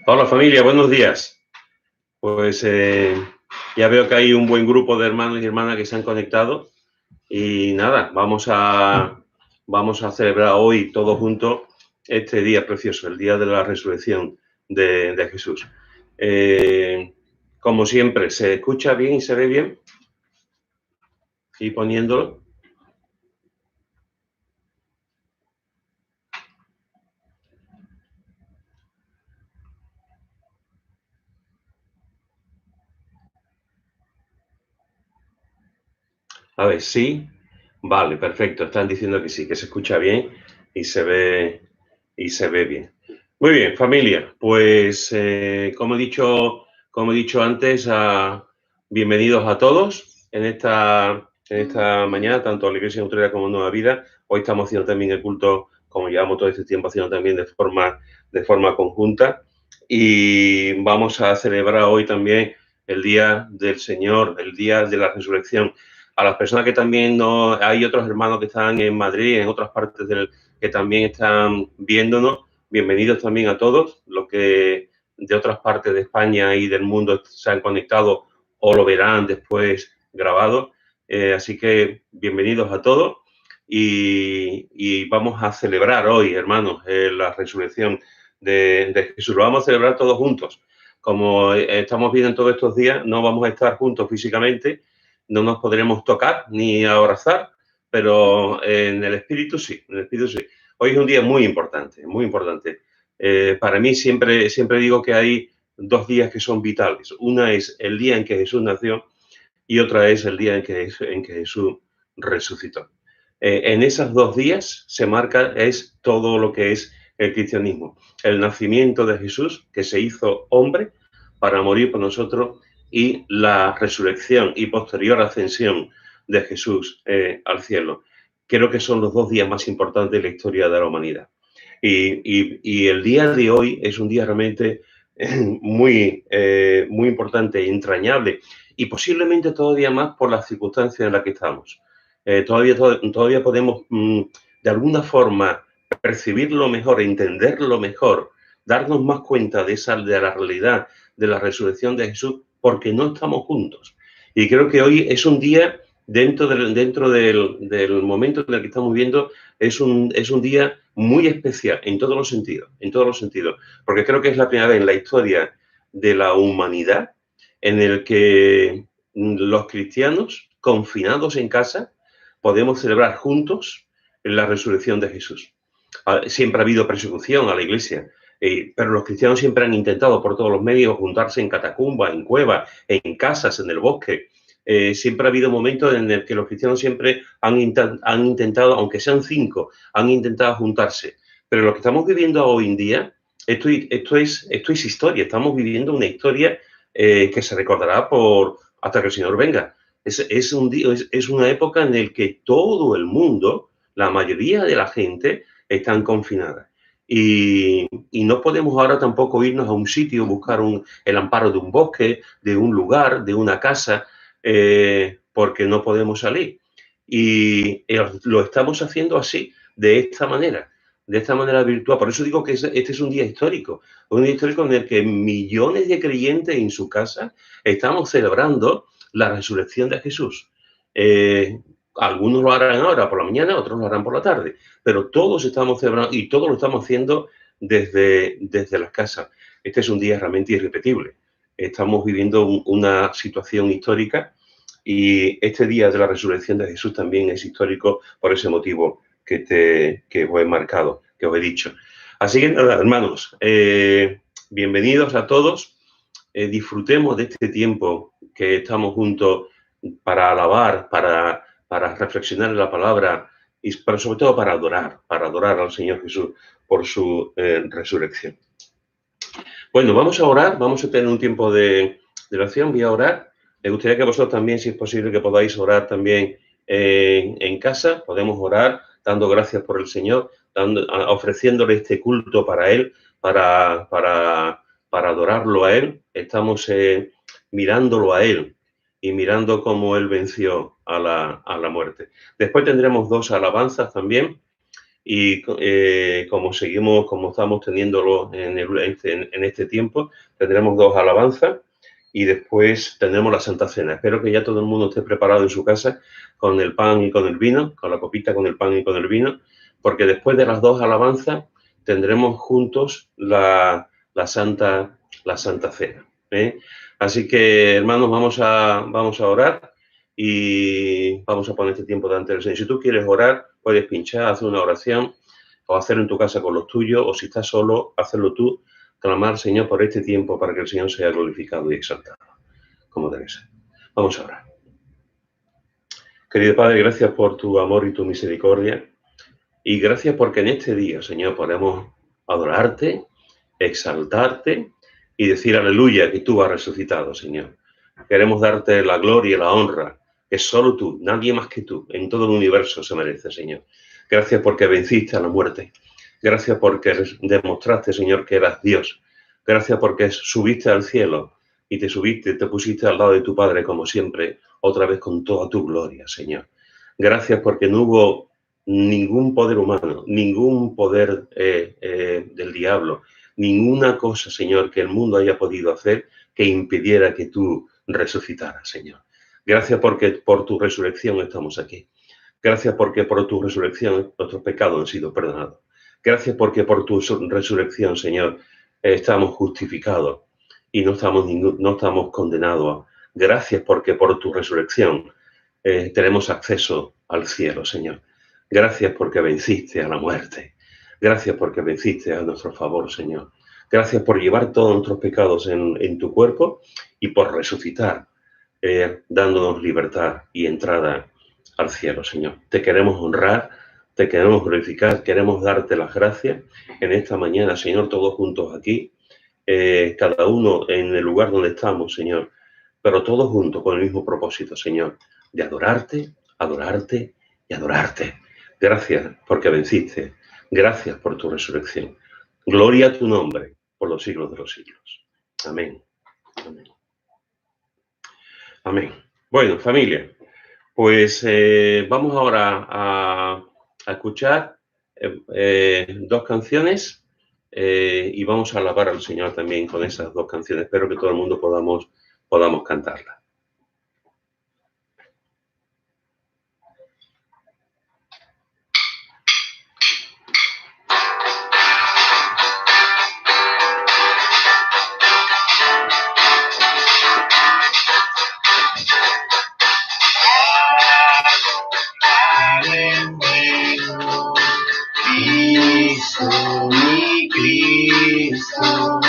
Hola familia, buenos días. Pues ya veo que hay un buen grupo de hermanos y hermanas que se han conectado y nada, vamos a celebrar hoy todos juntos este día precioso, el día de la resurrección de Jesús. Como siempre, ¿se escucha bien y se ve bien? Y poniéndolo. A ver, sí. Vale, perfecto. Están diciendo que sí, que se escucha bien y se ve bien. Muy bien, familia. Pues como he dicho antes, bienvenidos a todos en esta mañana, tanto a la Iglesia Utrera como a Nueva Vida. Hoy estamos haciendo también el culto, como llevamos todo este tiempo haciendo también de forma conjunta. Y vamos a celebrar hoy también el Día del Señor, el Día de la Resurrección. A las personas que también no, hay otros hermanos que están en Madrid, en otras partes que también están viéndonos, bienvenidos también a todos, los que de otras partes de España y del mundo se han conectado o lo verán después grabado. Así que bienvenidos a todos y vamos a celebrar hoy, hermanos, la resurrección de Jesús. Lo vamos a celebrar todos juntos. Como estamos viendo en todos estos días, no vamos a estar juntos físicamente, no nos podremos tocar ni abrazar, pero en el espíritu sí, en el espíritu sí. Hoy es un día muy importante, muy importante. Para mí siempre digo que hay dos días que son vitales. Una es el día en que Jesús nació y otra es el día en que Jesús resucitó. En esos dos días se marca es todo lo que es el cristianismo. El nacimiento de Jesús, que se hizo hombre para morir por nosotros, y la resurrección y posterior ascensión de Jesús al cielo. Creo que son los dos días más importantes de la historia de la humanidad. Y el día de hoy es un día realmente muy importante e entrañable y posiblemente todavía más por las circunstancias en las que estamos. Todavía podemos, de alguna forma, percibirlo mejor, entenderlo mejor, darnos más cuenta de la realidad de la resurrección de Jesús, porque no estamos juntos. Y creo que hoy es un día, dentro del momento en el que estamos viviendo, es un día muy especial en todos los sentidos, porque creo que es la primera vez en la historia de la humanidad en el que los cristianos, confinados en casa, podemos celebrar juntos la resurrección de Jesús. Siempre ha habido persecución a la iglesia, pero los cristianos siempre han intentado por todos los medios juntarse en catacumbas, en cuevas, en casas, en el bosque. Siempre ha habido momentos en el que los cristianos siempre han intentado, aunque sean 5, han intentado juntarse. Pero lo que estamos viviendo hoy en día, esto es historia. Estamos viviendo una historia que se recordará hasta que el Señor venga. Es una época en la que todo el mundo, la mayoría de la gente, están confinadas. Y no podemos ahora tampoco irnos a un sitio, buscar el amparo de un bosque, de un lugar, de una casa, porque no podemos salir. Y lo estamos haciendo así, de esta manera virtual. Por eso digo que este es un día histórico en el que millones de creyentes en su casa estamos celebrando la resurrección de Jesús. Algunos lo harán ahora por la mañana, otros lo harán por la tarde, pero todos estamos celebrando y todos lo estamos haciendo desde las casas. Este es un día realmente irrepetible. Estamos viviendo una situación histórica y este día de la resurrección de Jesús también es histórico por ese motivo que os he marcado, que os he dicho. Así que nada, hermanos, bienvenidos a todos. Disfrutemos de este tiempo que estamos juntos para alabar, para reflexionar en la palabra, pero sobre todo para adorar al Señor Jesús por su resurrección. Bueno, vamos a orar, vamos a tener un tiempo de oración, voy a orar. Me gustaría que vosotros también, si es posible, que podáis orar también en casa. Podemos orar dando gracias por el Señor, ofreciéndole este culto para Él, para adorarlo a Él. Estamos mirándolo a Él y mirando cómo Él venció a la muerte. Después tendremos 2 alabanzas también y como estamos teniéndolo en este tiempo, tendremos 2 alabanzas y después tendremos la Santa Cena. Espero que ya todo el mundo esté preparado en su casa con el pan y con el vino, con la copita con el pan y con el vino, porque después de las 2 alabanzas tendremos juntos la Santa Cena. Así que, hermanos, vamos a orar y vamos a poner este tiempo delante del Señor. Si tú quieres orar, puedes pinchar, hacer una oración o hacerlo en tu casa con los tuyos, o si estás solo, hacerlo tú, clamar al Señor por este tiempo para que el Señor sea glorificado y exaltado, como debe ser. Vamos a orar. Querido Padre, gracias por tu amor y tu misericordia, y gracias porque en este día, Señor, podemos adorarte, exaltarte y decir aleluya que tú has resucitado, Señor. Queremos darte la gloria y la honra que solo tú, nadie más que tú, en todo el universo se merece, Señor. Gracias porque venciste a la muerte. Gracias porque demostraste, Señor, que eras Dios. Gracias porque subiste al cielo y te pusiste al lado de tu Padre, como siempre, otra vez con toda tu gloria, Señor. Gracias porque no hubo ningún poder humano, ningún poder del diablo, ninguna cosa, Señor, que el mundo haya podido hacer que impidiera que tú resucitaras, Señor. Gracias porque por tu resurrección estamos aquí. Gracias porque por tu resurrección nuestros pecados han sido perdonados. Gracias porque por tu resurrección, Señor, estamos justificados y no estamos condenados. Gracias porque por tu resurrección tenemos acceso al cielo, Señor. Gracias porque venciste a la muerte. Gracias porque venciste a nuestro favor, Señor. Gracias por llevar todos nuestros pecados en tu cuerpo y por resucitar, dándonos libertad y entrada al cielo, Señor. Te queremos honrar, te queremos glorificar, queremos darte las gracias en esta mañana, Señor, todos juntos aquí, cada uno en el lugar donde estamos, Señor, pero todos juntos con el mismo propósito, Señor, de adorarte, adorarte y adorarte. Gracias porque venciste. Gracias por tu resurrección. Gloria a tu nombre por los siglos de los siglos. Amén. Amén. Amén. Bueno, familia, pues vamos ahora a escuchar 2 canciones y vamos a alabar al Señor también con esas 2 canciones. Espero que todo el mundo podamos cantarlas. Cristo, mi Cristo,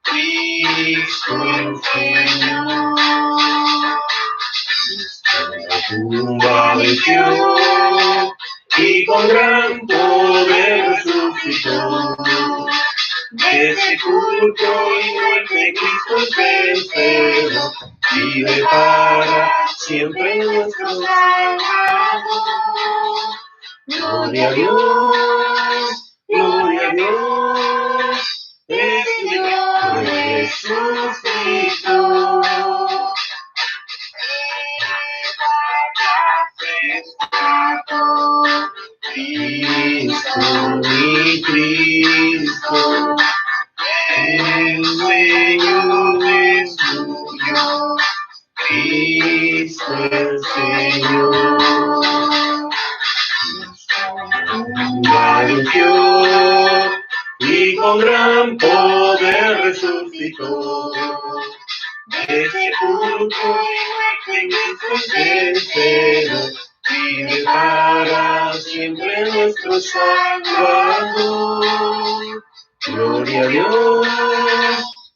Cristo el Señor, la tumba venció y con gran poder resucitó. De sepulcro y muerte Cristo es vencedor, vive para siempre nuestro Salvador. Gloria a Dios, gloria a Dios, el Señor resucitó. Cristo, mi Cristo, el Señor es tuyo, Cristo el Señor. Venció y con gran poder resucitó. De sepulcro y muerte vencedor, vive para siempre nuestro Salvador. Gloria a Dios,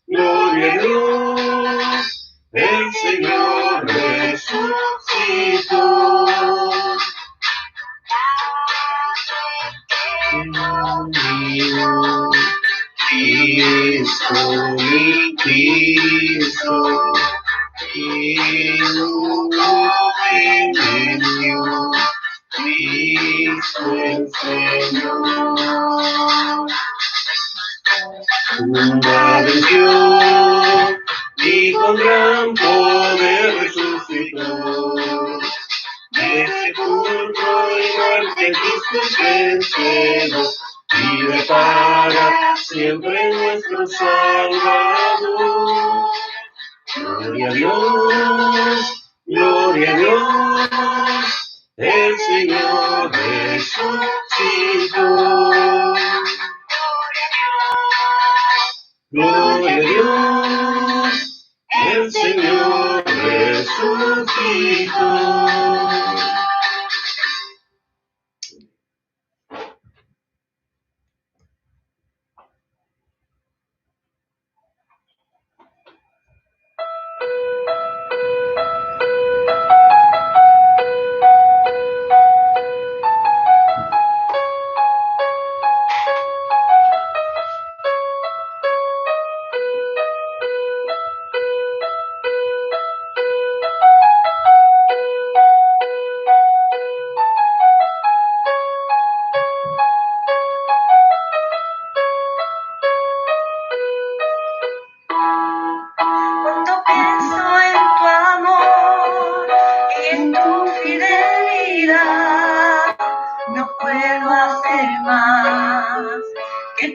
gloria a Dios, el Señor resucitó. Cristo, mi Cristo, Cristo el Señor. Tumba venció y con gran poder resucitó. Cristo es vencedor y repara siempre nuestro Salvador. Gloria a Dios, gloria a Dios, el Señor resucitó. Gloria a Dios, el Señor resucitó.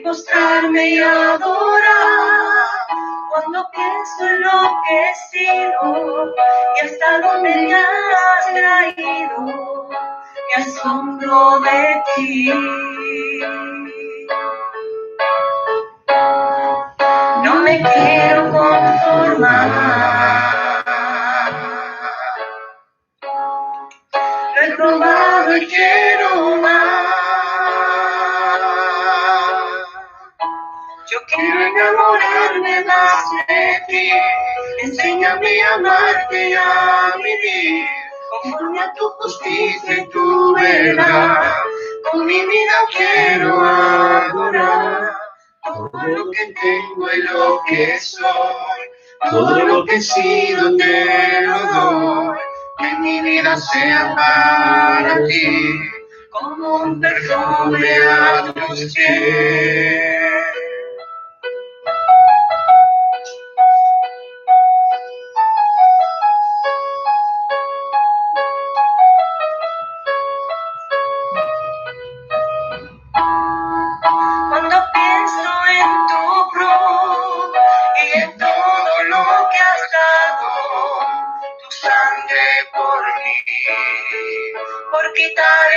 Postrarme y adorar cuando pienso en lo que he sido y hasta dónde me has traído, me asombro de ti. No me quiero conformar, lo he probado y quiero más. Yo quiero enamorarme más de ti, enséñame a amarte y a vivir conforme a tu justicia y tu verdad. Con mi vida quiero adorar todo lo que tengo y lo que soy, todo lo que he sido te lo doy. Que mi vida sea para ti como un perfume a tus pies.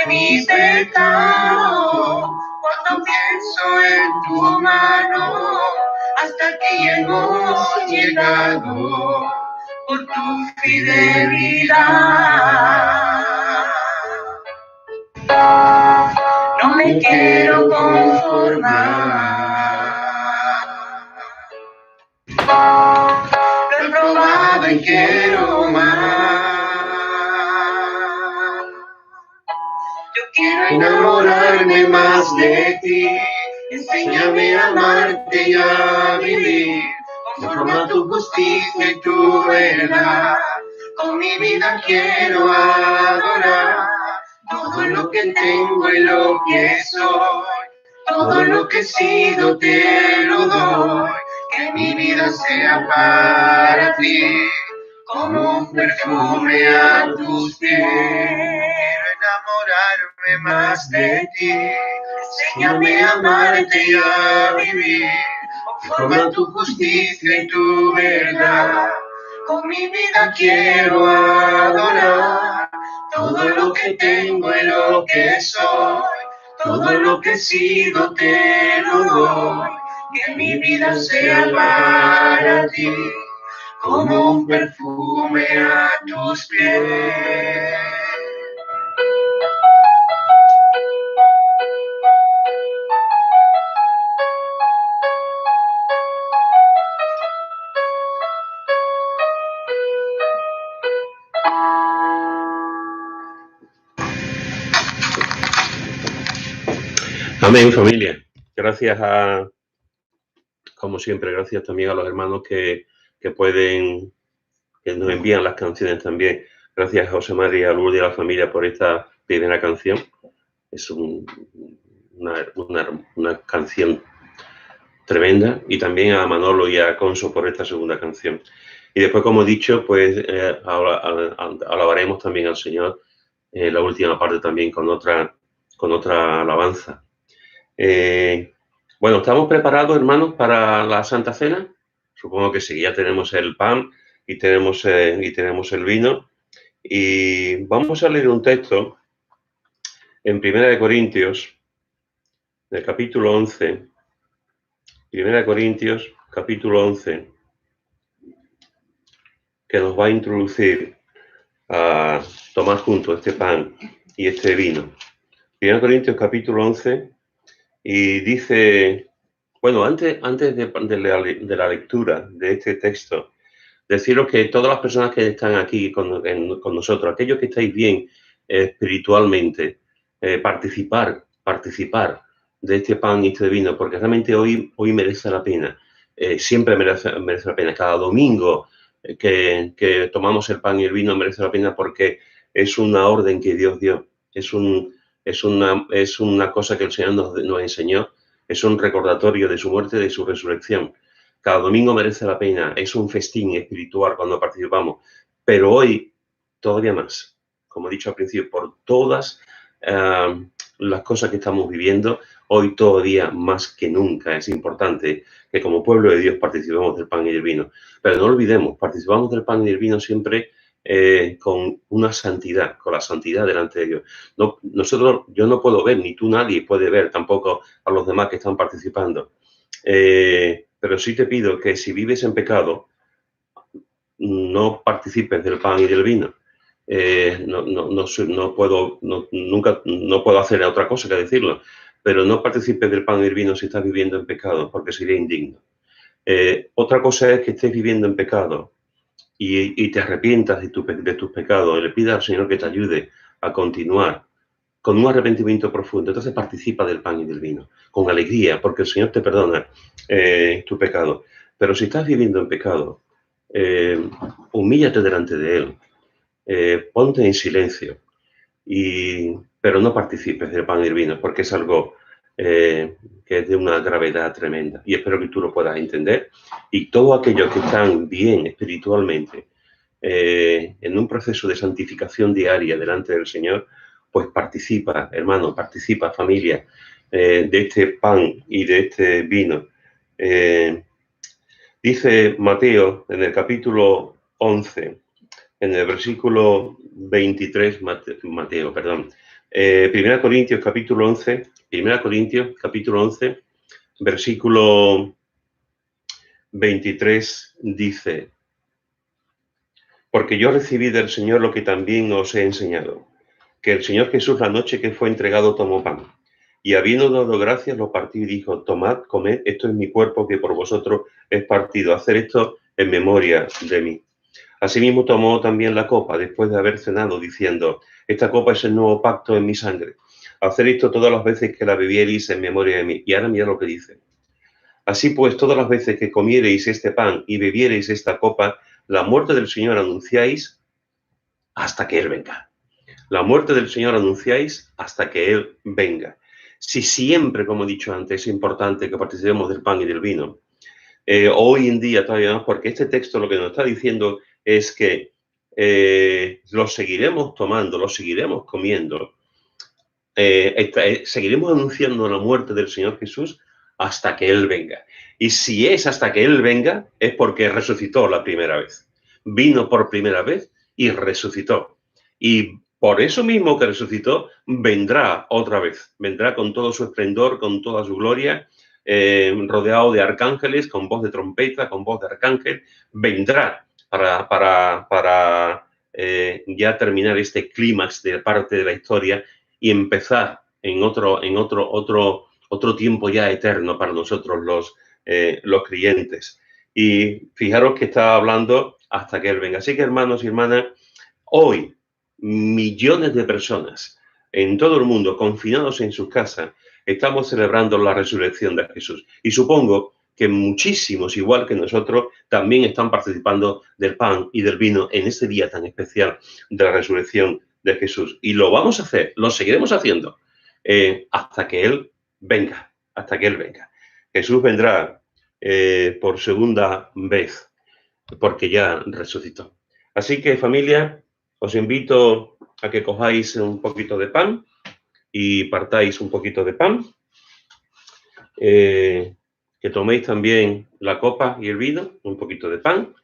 Mi pecado, cuando pienso en tu mano, hasta aquí hemos llegado por tu fidelidad. No me quiero conformar, lo he probado y quiero más. Quiero enamorarme más de ti, enséñame a amarte y a vivir conforme a tu justicia y tu verdad. Con mi vida quiero adorar todo lo que tengo y lo que soy, todo lo que he sido te lo doy. Que mi vida sea para ti como un perfume a tus pies. Enamorarme más de ti, enséñame a amarte y a vivir conforme a tu justicia y tu verdad. Con mi vida quiero adorar todo lo que tengo y lo que soy, todo lo que he sido te lo doy. Que mi vida sea para ti como un perfume a tus pies. Amén, familia. Gracias como siempre, gracias también a los hermanos que nos envían las canciones también. Gracias a José María, a Lourdes y a la familia por esta primera canción. Es una canción tremenda. Y también a Manolo y a Conso por esta segunda canción. Y después, como he dicho, pues alabaremos también al Señor la última parte también con otra alabanza. Bueno, ¿estamos preparados, hermanos, para la Santa Cena? Supongo que sí, ya tenemos el pan y tenemos el vino. Y vamos a leer un texto en 1 Corintios, del capítulo 11. 1 Corintios, capítulo 11, que nos va a introducir a tomar juntos este pan y este vino. 1 Corintios, capítulo 11, y dice, bueno, antes de la lectura de este texto, deciros que todas las personas que están aquí con nosotros, aquellos que estáis bien espiritualmente, participar de este pan y este vino, porque realmente hoy merece la pena, siempre merece la pena. Cada domingo que tomamos el pan y el vino merece la pena porque es una orden que Dios dio, es una cosa que el Señor nos enseñó, es un recordatorio de su muerte y de su resurrección. Cada domingo merece la pena, es un festín espiritual cuando participamos, pero hoy todavía más, como he dicho al principio, por todas las cosas que estamos viviendo, hoy todavía más que nunca es importante que como pueblo de Dios participemos del pan y del vino. Pero no olvidemos, participamos del pan y del vino siempre con una santidad, con la santidad delante de Dios. Yo no puedo ver, ni tú nadie puede ver tampoco a los demás que están participando. Pero sí te pido que si vives en pecado, no participes del pan y del vino. No puedo hacer otra cosa que decirlo, pero no participes del pan y del vino si estás viviendo en pecado, porque sería indigno. Otra cosa es que estés viviendo en pecado y te arrepientas de tus pecados y le pidas al Señor que te ayude a continuar con un arrepentimiento profundo. Entonces participa del pan y del vino, con alegría, porque el Señor te perdona tu pecado. Pero si estás viviendo en pecado, humíllate delante de Él, ponte en silencio, pero no participes del pan y del vino, porque es algo que es de una gravedad tremenda. Y espero que tú lo puedas entender. Y todos aquellos que están bien espiritualmente, en un proceso de santificación diaria delante del Señor, pues participa, hermano, participa, familia, de este pan y de este vino. Dice Mateo en el capítulo 11, en el versículo 23, Mateo, perdón. 1 Corintios capítulo 11, 1 Corintios capítulo 11, versículo 23 dice: porque yo recibí del Señor lo que también os he enseñado, que el Señor Jesús la noche que fue entregado tomó pan, y habiendo dado gracias lo partió y dijo: tomad, comed, esto es mi cuerpo que por vosotros es partido, hacer esto en memoria de mí. Asimismo tomó también la copa después de haber cenado, diciendo: esta copa es el nuevo pacto en mi sangre, hacer esto todas las veces que la bebiereis en memoria de mí. Y ahora mira lo que dice: así pues, todas las veces que comiereis este pan y bebiereis esta copa, la muerte del Señor anunciáis hasta que Él venga. La muerte del Señor anunciáis hasta que Él venga. Si siempre, como he dicho antes, es importante que participemos del pan y del vino, hoy en día todavía más, porque este texto lo que nos está diciendo es que lo seguiremos tomando, lo seguiremos comiendo, seguiremos anunciando la muerte del Señor Jesús hasta que Él venga. Y si es hasta que Él venga, es porque resucitó la primera vez. Vino por primera vez y resucitó. Y por eso mismo que resucitó, vendrá otra vez. Vendrá con todo su esplendor, con toda su gloria, rodeado de arcángeles, con voz de trompeta, con voz de arcángel. Vendrá para ya terminar este clímax de parte de la historia y empezar en otro tiempo ya eterno para nosotros los creyentes. Y fijaros que está hablando hasta que Él venga. Así que, hermanos y hermanas, hoy millones de personas en todo el mundo, confinados en sus casas, estamos celebrando la resurrección de Jesús. Y supongo que muchísimos, igual que nosotros, también están participando del pan y del vino en este día tan especial de la resurrección de Jesús. Y lo vamos a hacer, lo seguiremos haciendo hasta que Él venga, hasta que Él venga. Jesús vendrá por segunda vez, porque ya resucitó. Así que, familia, os invito a que cojáis un poquito de pan y partáis un poquito de pan, que toméis también la copa y el vino, un poquito de pan,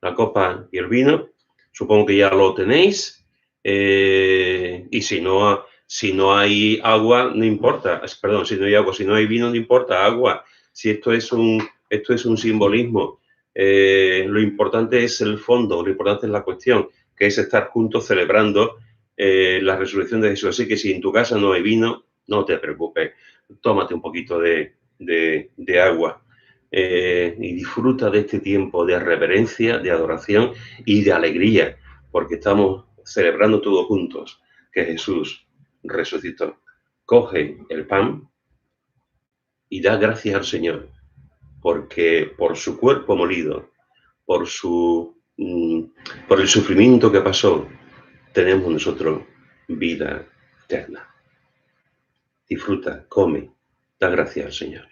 la copa y el vino, supongo que ya lo tenéis, y si no hay agua, no importa, perdón, si no hay agua, si no hay vino, no importa, agua, si esto es un simbolismo, lo importante es el fondo, lo importante es la cuestión, que es estar juntos celebrando la resurrección de Jesús. Así que si en tu casa no hay vino, no te preocupes, tómate un poquito de agua y disfruta de este tiempo de reverencia, de adoración y de alegría, porque estamos celebrando todos juntos que Jesús resucitó. Coge el pan y da gracias al Señor, porque por su cuerpo molido, por el sufrimiento que pasó, tenemos nosotros vida eterna. Disfruta, come, da gracias al Señor.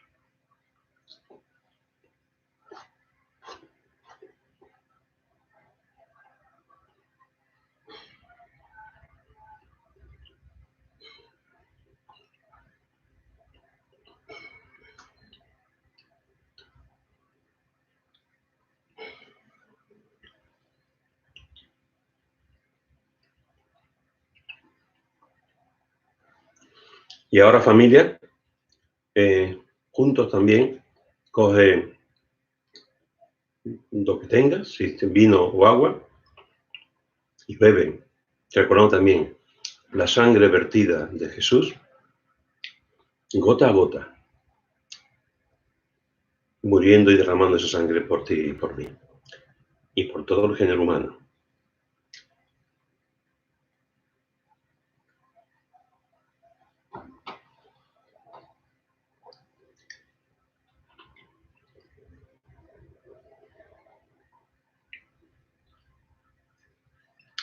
Y ahora, familia, juntos también, coge lo que tengas, si es vino o agua, y bebe. Recordando también la sangre vertida de Jesús, gota a gota, muriendo y derramando esa sangre por ti y por mí, y por todo el género humano.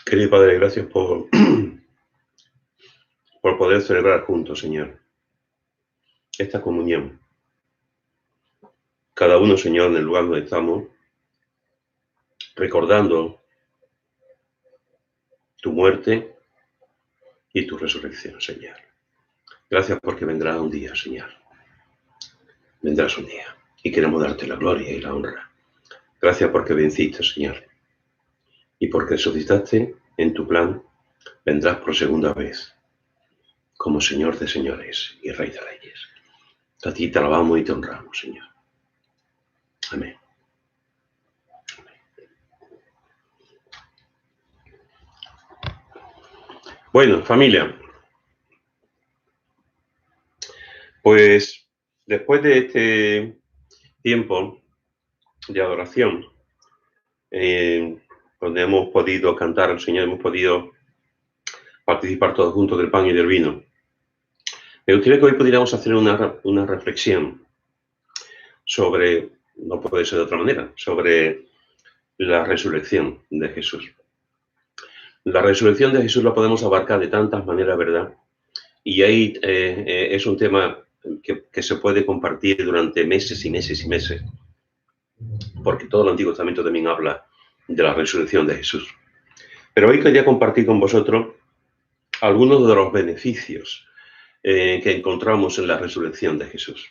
Querido Padre, gracias por poder celebrar juntos, Señor, esta comunión. Cada uno, Señor, en el lugar donde estamos, recordando tu muerte y tu resurrección, Señor. Gracias porque vendrá un día, Señor. Vendrás un día y queremos darte la gloria y la honra. Gracias porque venciste, Señor. Y porque resucitaste en tu plan, vendrás por segunda vez como Señor de señores y Rey de reyes. A ti te alabamos y te honramos, Señor. Amén. Bueno, familia, pues después de este tiempo de adoración, donde hemos podido cantar al Señor, hemos podido participar todos juntos del pan y del vino, me gustaría que hoy pudiéramos hacer una reflexión sobre, no puede ser de otra manera, sobre la resurrección de Jesús. La resurrección de Jesús la podemos abarcar de tantas maneras, ¿verdad? Y ahí es un tema que se puede compartir durante meses y meses y meses, porque todo el Antiguo Testamento también habla de la resurrección de Jesús. Pero hoy quería compartir con vosotros algunos de los beneficios que encontramos en la resurrección de Jesús.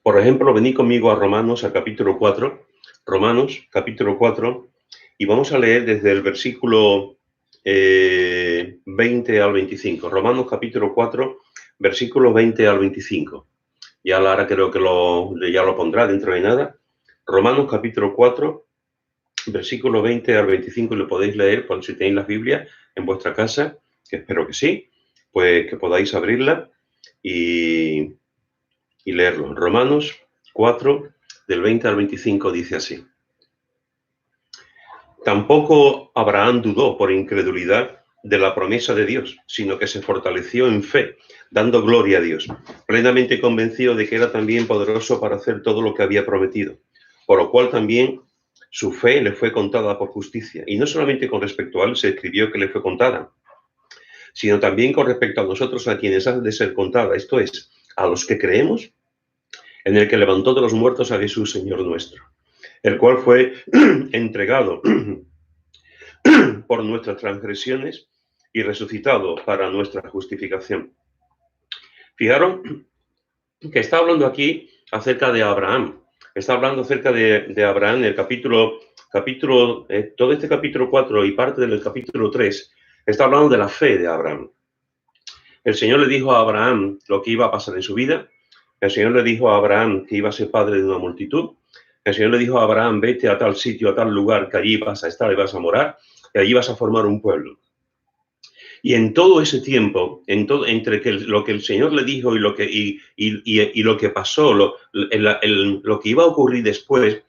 Por ejemplo, venid conmigo a Romanos, a capítulo 4, Romanos, capítulo 4, y vamos a leer desde el versículo 20 al 25. Romanos, capítulo 4, versículos 20 al 25. Ya Lara creo que ya lo pondrá dentro de nada. Romanos, capítulo 4, versículo 20 al 25, y lo podéis leer cuando si tenéis la Biblia en vuestra casa, que espero que sí, pues que podáis abrirla y leerlo. Romanos 4, del 20 al 25, dice así. Tampoco Abraham dudó por incredulidad de la promesa de Dios, sino que se fortaleció en fe, dando gloria a Dios, plenamente convencido de que era también poderoso para hacer todo lo que había prometido, por lo cual también su fe le fue contada por justicia. Y no solamente con respecto a él se escribió que le fue contada, sino también con respecto a nosotros, a quienes han de ser contada, esto es, a los que creemos en el que levantó de los muertos a Jesús, Señor nuestro, el cual fue entregado por nuestras transgresiones y resucitado para nuestra justificación. Fijaros que está hablando aquí acerca de Abraham. Está hablando acerca de Abraham en el todo este capítulo 4 y parte del capítulo 3, está hablando de la fe de Abraham. El Señor le dijo a Abraham lo que iba a pasar en su vida. El Señor le dijo a Abraham que iba a ser padre de una multitud. El Señor le dijo a Abraham, vete a tal sitio, a tal lugar, que allí vas a estar y vas a morar, y allí vas a formar un pueblo. Y en todo ese tiempo, entre lo que el Señor le dijo y lo que pasó, lo que iba a ocurrir después,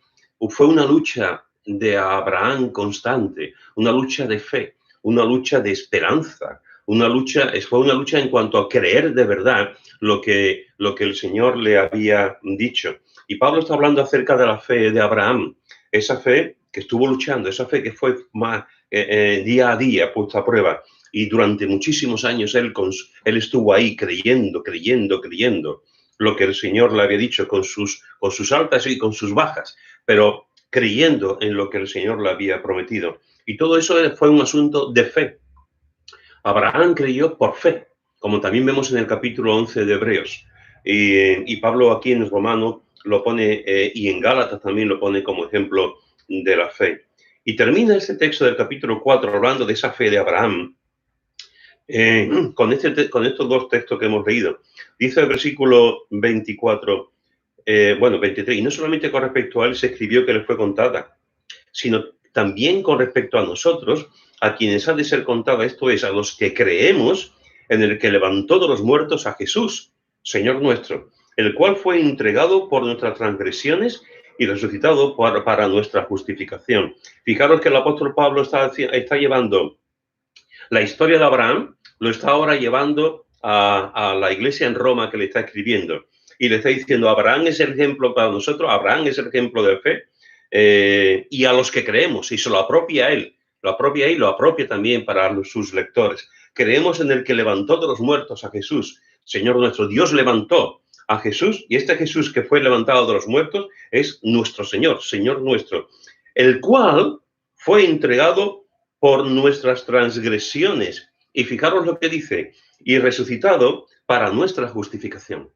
fue una lucha de Abraham constante, una lucha de fe, una lucha de esperanza, fue una lucha en cuanto a creer de verdad lo que el Señor le había dicho. Y Pablo está hablando acerca de la fe de Abraham, esa fe que estuvo luchando, esa fe que fue más día a día puesta a prueba. Y durante muchísimos años él estuvo ahí creyendo lo que el Señor le había dicho con sus altas y con sus bajas, pero creyendo en lo que el Señor le había prometido. Y todo eso fue un asunto de fe. Abraham creyó por fe, como también vemos en el capítulo 11 de Hebreos. Y Pablo aquí en Romano lo pone, y en Gálatas también lo pone como ejemplo de la fe. Y termina este texto del capítulo 4 hablando de esa fe de Abraham, con estos dos textos que hemos leído. Dice el versículo 24, 23, y no solamente con respecto a él se escribió que le fue contada, sino también con respecto a nosotros, a quienes ha de ser contada, esto es, a los que creemos en el que levantó de los muertos a Jesús, Señor nuestro, el cual fue entregado por nuestras transgresiones y resucitado para nuestra justificación. Fijaros que el apóstol Pablo está llevando la historia de Abraham, lo está ahora llevando a la iglesia en Roma que le está escribiendo. Y le está diciendo, Abraham es el ejemplo para nosotros, Abraham es el ejemplo de fe, y a los que creemos, y se lo apropia a él, lo apropia también para sus lectores. Creemos en el que levantó de los muertos a Jesús, Señor nuestro. Dios levantó a Jesús, y este Jesús que fue levantado de los muertos es nuestro Señor, Señor nuestro, el cual fue entregado por nuestras transgresiones. Y fijaros lo que dice, y resucitado para nuestra justificación.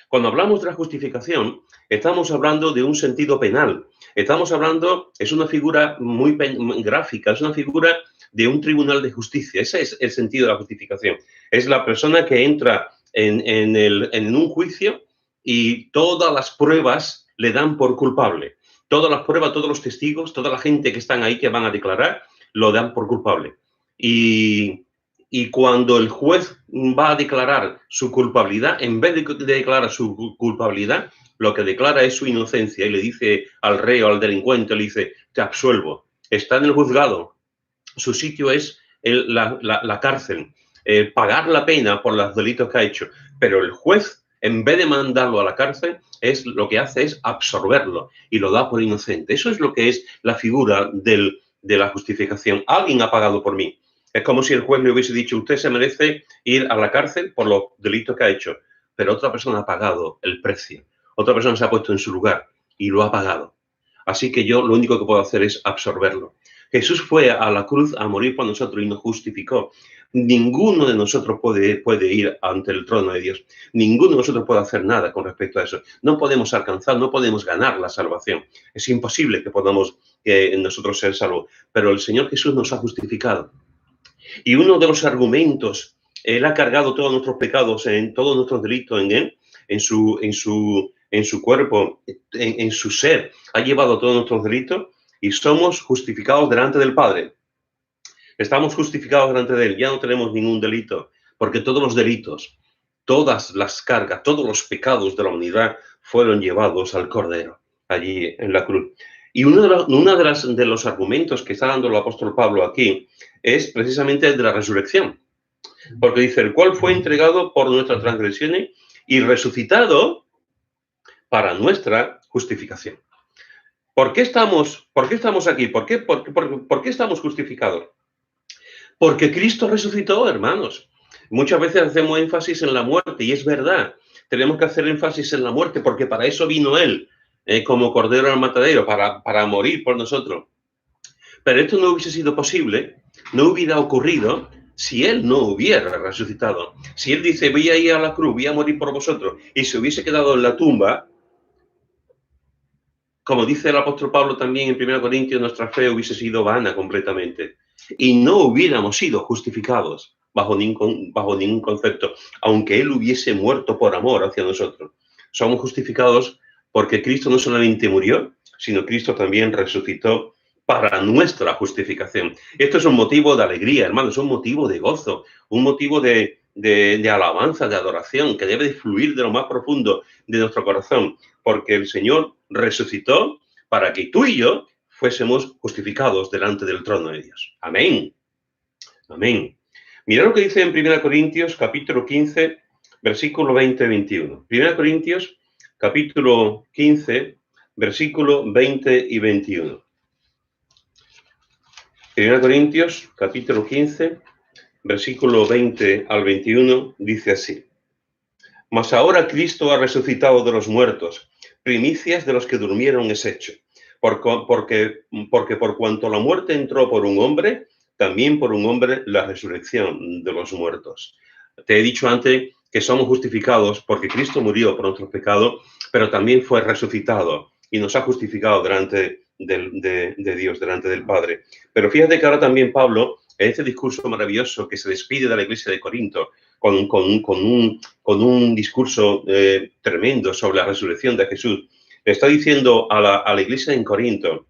Cuando hablamos de la justificación, estamos hablando de un sentido penal. Estamos hablando, es una figura muy gráfica, es una figura de un tribunal de justicia. Ese es el sentido de la justificación. Es la persona que entra en un juicio y todas las pruebas le dan por culpable. Todas las pruebas, todos los testigos, toda la gente que están ahí que van a declarar, lo dan por culpable. Y cuando el juez va a declarar su culpabilidad, en vez de declarar su culpabilidad, lo que declara es su inocencia y le dice al rey o al delincuente, le dice, te absuelvo. Está en el juzgado. Su sitio es la cárcel, pagar la pena por los delitos que ha hecho. Pero el juez, en vez de mandarlo a la cárcel, lo que hace es absorberlo y lo da por inocente. Eso es lo que es la figura de la justificación. Alguien ha pagado por mí. Es como si el juez le hubiese dicho, usted se merece ir a la cárcel por los delitos que ha hecho, pero otra persona ha pagado el precio. Otra persona se ha puesto en su lugar y lo ha pagado. Así que yo lo único que puedo hacer es absorberlo. Jesús fue a la cruz a morir por nosotros y nos justificó. Ninguno de nosotros puede ir ante el trono de Dios. Ninguno de nosotros puede hacer nada con respecto a eso. No podemos alcanzar, no podemos ganar la salvación. Es imposible que podamos nosotros ser salvos. Pero el Señor Jesús nos ha justificado. Y uno de los argumentos, Él ha cargado todos nuestros pecados, en todos nuestros delitos en Él, en su cuerpo, en su ser, ha llevado todos nuestros delitos y somos justificados delante del Padre. Estamos justificados delante de Él, ya no tenemos ningún delito, porque todos los delitos, todas las cargas, todos los pecados de la humanidad fueron llevados al Cordero, allí en la cruz. Y uno de los argumentos que está dando el apóstol Pablo aquí es precisamente el de la resurrección. Porque dice, el cual fue entregado por nuestras transgresiones y resucitado para nuestra justificación. ¿Por qué estamos aquí? ¿Por qué estamos justificados? Porque Cristo resucitó, hermanos. Muchas veces hacemos énfasis en la muerte, y es verdad. Tenemos que hacer énfasis en la muerte, porque para eso vino Él, como Cordero al matadero, para morir por nosotros. Pero esto no hubiese sido posible, no hubiera ocurrido, si Él no hubiera resucitado, si Él dice, voy a ir a la cruz, voy a morir por vosotros, y se hubiese quedado en la tumba, como dice el apóstol Pablo también en 1 Corintios, nuestra fe hubiese sido vana completamente. Y no hubiéramos sido justificados bajo ningún concepto, aunque Él hubiese muerto por amor hacia nosotros. Somos justificados porque Cristo no solamente murió, sino Cristo también resucitó para nuestra justificación. Esto es un motivo de alegría, hermanos, es un motivo de gozo, un motivo de alabanza, de adoración, que debe de fluir de lo más profundo de nuestro corazón, porque el Señor resucitó para que tú y yo fuésemos justificados delante del trono de Dios. Amén. Amén. Mira lo que dice en 1 Corintios, capítulo 15, versículo 20-21. 1 Corintios, capítulo 15, versículo 20 y 21. 1 Corintios, capítulo 15, versículo 20 al 21, dice así. Mas ahora Cristo ha resucitado de los muertos, primicias de los que durmieron es hecho. Porque por cuanto la muerte entró por un hombre, también por un hombre la resurrección de los muertos. Te he dicho antes que somos justificados porque Cristo murió por nuestros pecados, pero también fue resucitado y nos ha justificado delante de Dios, delante del Padre. Pero fíjate que ahora también Pablo, en este discurso maravilloso que se despide de la iglesia de Corinto, con un discurso tremendo sobre la resurrección de Jesús, le está diciendo a la iglesia en Corinto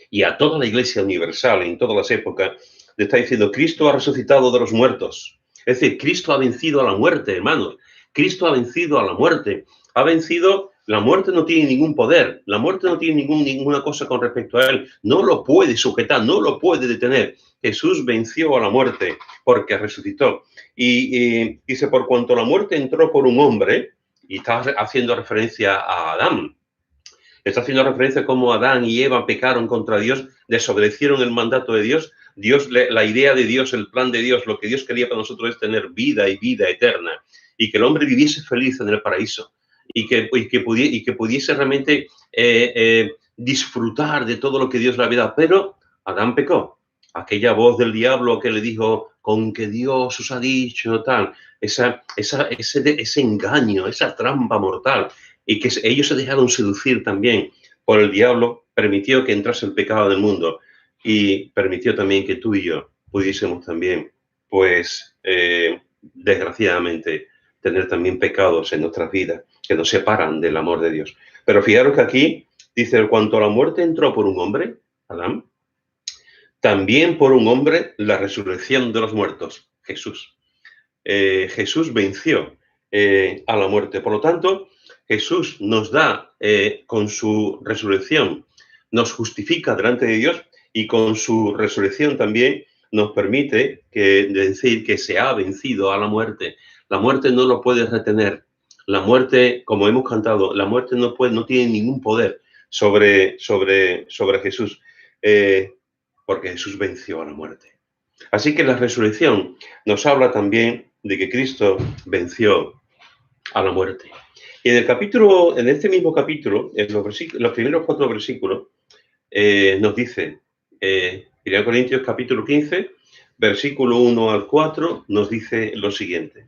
y a toda la iglesia universal en todas las épocas, le está diciendo, Cristo ha resucitado de los muertos. Es decir, Cristo ha vencido a la muerte, hermanos. Cristo ha vencido a la muerte. Ha vencido, la muerte no tiene ningún poder. La muerte no tiene ninguna cosa con respecto a él. No lo puede sujetar, no lo puede detener. Jesús venció a la muerte porque resucitó. Y dice, por cuanto la muerte entró por un hombre, y está haciendo referencia a Adán, está haciendo referencia a cómo Adán y Eva pecaron contra Dios, desobedecieron el mandato de Dios. La idea de Dios, el plan de Dios, lo que Dios quería para nosotros es tener vida y vida eterna, y que el hombre viviese feliz en el paraíso, y que pudiese realmente disfrutar de todo lo que Dios le había dado. Pero Adán pecó. Aquella voz del diablo que le dijo, con que Dios os ha dicho, tal, ese engaño, esa trampa mortal, y que ellos se dejaron seducir también por el diablo, permitió que entrase el pecado del mundo y permitió también que tú y yo pudiésemos también, pues, desgraciadamente, tener también pecados en nuestras vidas que nos separan del amor de Dios. Pero fijaros que aquí dice, cuanto la muerte entró por un hombre, Adán, también por un hombre la resurrección de los muertos, Jesús. Jesús venció a la muerte. Por lo tanto, Jesús nos da, con su resurrección, nos justifica delante de Dios, y con su resurrección también nos permite decir que se ha vencido a la muerte. La muerte no lo puede retener. La muerte, como hemos cantado, la muerte no tiene ningún poder sobre Jesús, porque Jesús venció a la muerte. Así que la resurrección nos habla también de que Cristo venció a la muerte. Y en este mismo capítulo, en los primeros 4 versículos, nos dice, 1 Corintios capítulo 15, versículo 1 al 4, nos dice lo siguiente.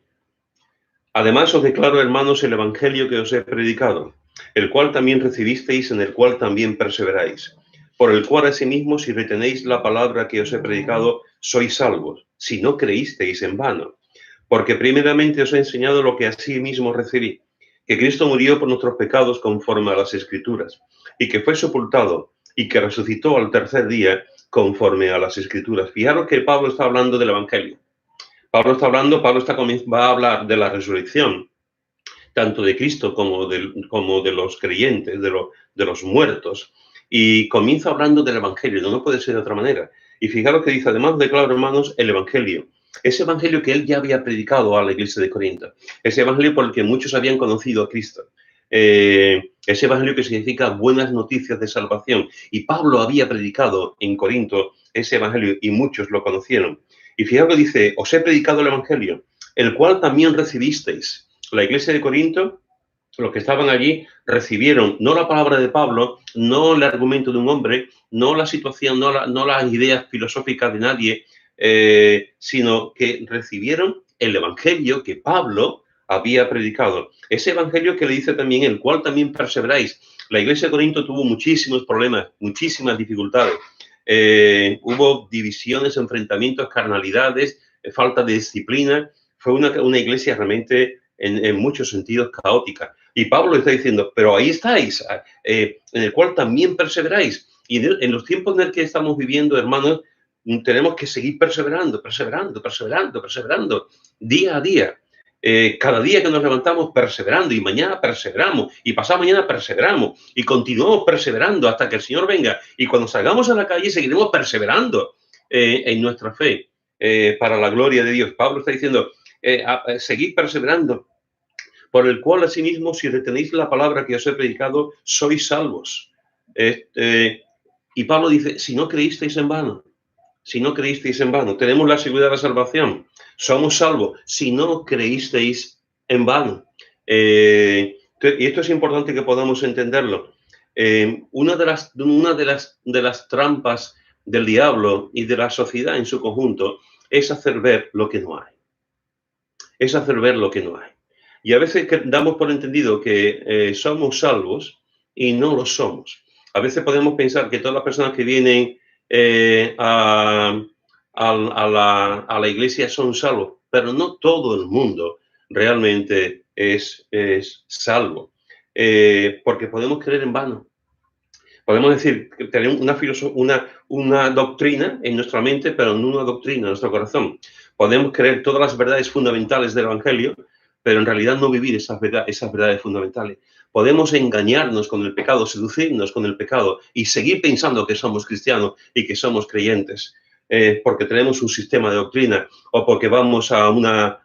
Además os declaro, hermanos, el evangelio que os he predicado, el cual también recibisteis, en el cual también perseveráis, por el cual asimismo, si retenéis la palabra que os he predicado, sois salvos, si no creísteis en vano. Porque primeramente os he enseñado lo que asimismo recibí, que Cristo murió por nuestros pecados conforme a las Escrituras, y que fue sepultado, y que resucitó al tercer día conforme a las Escrituras. Fijaros que Pablo está hablando del evangelio. Pablo va a hablar de la resurrección, tanto de Cristo como de los creyentes, de los muertos, y comienza hablando del evangelio, no puede ser de otra manera. Y fijaros que dice, además declaro, hermanos, el evangelio, ese evangelio que él ya había predicado a la iglesia de Corinto, ese evangelio por el que muchos habían conocido a Cristo, ese evangelio que significa buenas noticias de salvación, y Pablo había predicado en Corinto ese evangelio y muchos lo conocieron. Y fijaros que dice, os he predicado el evangelio, el cual también recibisteis. La iglesia de Corinto, los que estaban allí, recibieron no la palabra de Pablo, no el argumento de un hombre, no la situación, no las ideas filosóficas de nadie, sino que recibieron el evangelio que Pablo había predicado. Ese evangelio que le dice también, el cual también perseveráis. La iglesia de Corinto tuvo muchísimos problemas, muchísimas dificultades. Hubo divisiones, enfrentamientos, carnalidades, falta de disciplina. Fue una iglesia realmente en muchos sentidos caótica. Y Pablo está diciendo, pero ahí estáis, en el cual también perseveráis. Y en los tiempos en el que estamos viviendo, hermanos, tenemos que seguir perseverando, día a día. Cada día que nos levantamos perseverando, y mañana perseveramos, y pasado mañana perseveramos, y continuamos perseverando hasta que el Señor venga. Y cuando salgamos a la calle seguiremos perseverando en nuestra fe para la gloria de Dios. Pablo está diciendo, seguid perseverando, por el cual asimismo, si retenéis la palabra que os he predicado, sois salvos. Y Pablo dice, si no creísteis en vano, tenemos la seguridad de la salvación, somos salvos, si no creísteis en vano. Y esto es importante que podamos entenderlo. Una de las trampas del diablo y de la sociedad en su conjunto es hacer ver lo que no hay. Y a veces damos por entendido que somos salvos y no lo somos. A veces podemos pensar que todas las personas que vienen a la iglesia son salvos, pero no todo el mundo realmente es salvo. Porque podemos creer en vano. Podemos decir que tenemos una doctrina en nuestra mente, pero no una doctrina en nuestro corazón. Podemos creer todas las verdades fundamentales del Evangelio, pero en realidad no vivir esas verdades fundamentales. Podemos engañarnos con el pecado, seducirnos con el pecado y seguir pensando que somos cristianos y que somos creyentes, porque tenemos un sistema de doctrina o porque vamos a una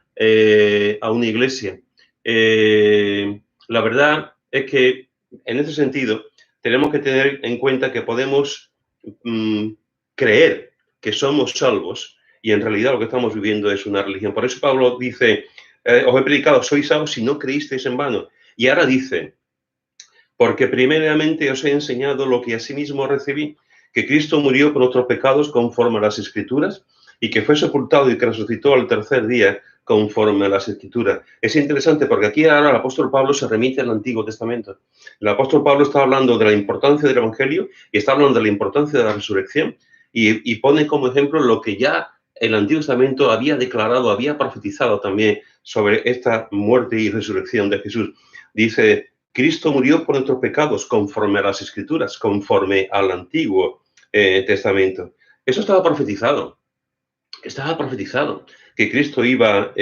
iglesia. La verdad es que en ese sentido tenemos que tener en cuenta que podemos creer que somos salvos y en realidad lo que estamos viviendo es una religión. Por eso Pablo dice, os he predicado, sois salvos si no creísteis en vano. Y ahora dice, porque primeramente os he enseñado lo que asimismo recibí, que Cristo murió por nuestros pecados conforme a las Escrituras y que fue sepultado y que resucitó al tercer día conforme a las Escrituras. Es interesante porque aquí ahora el apóstol Pablo se remite al Antiguo Testamento. El apóstol Pablo está hablando de la importancia del Evangelio y está hablando de la importancia de la resurrección y pone como ejemplo lo que ya el Antiguo Testamento había declarado, había profetizado también sobre esta muerte y resurrección de Jesús. Dice, Cristo murió por nuestros pecados conforme a las Escrituras, conforme al Antiguo Testamento. Eso estaba profetizado. Que Cristo iba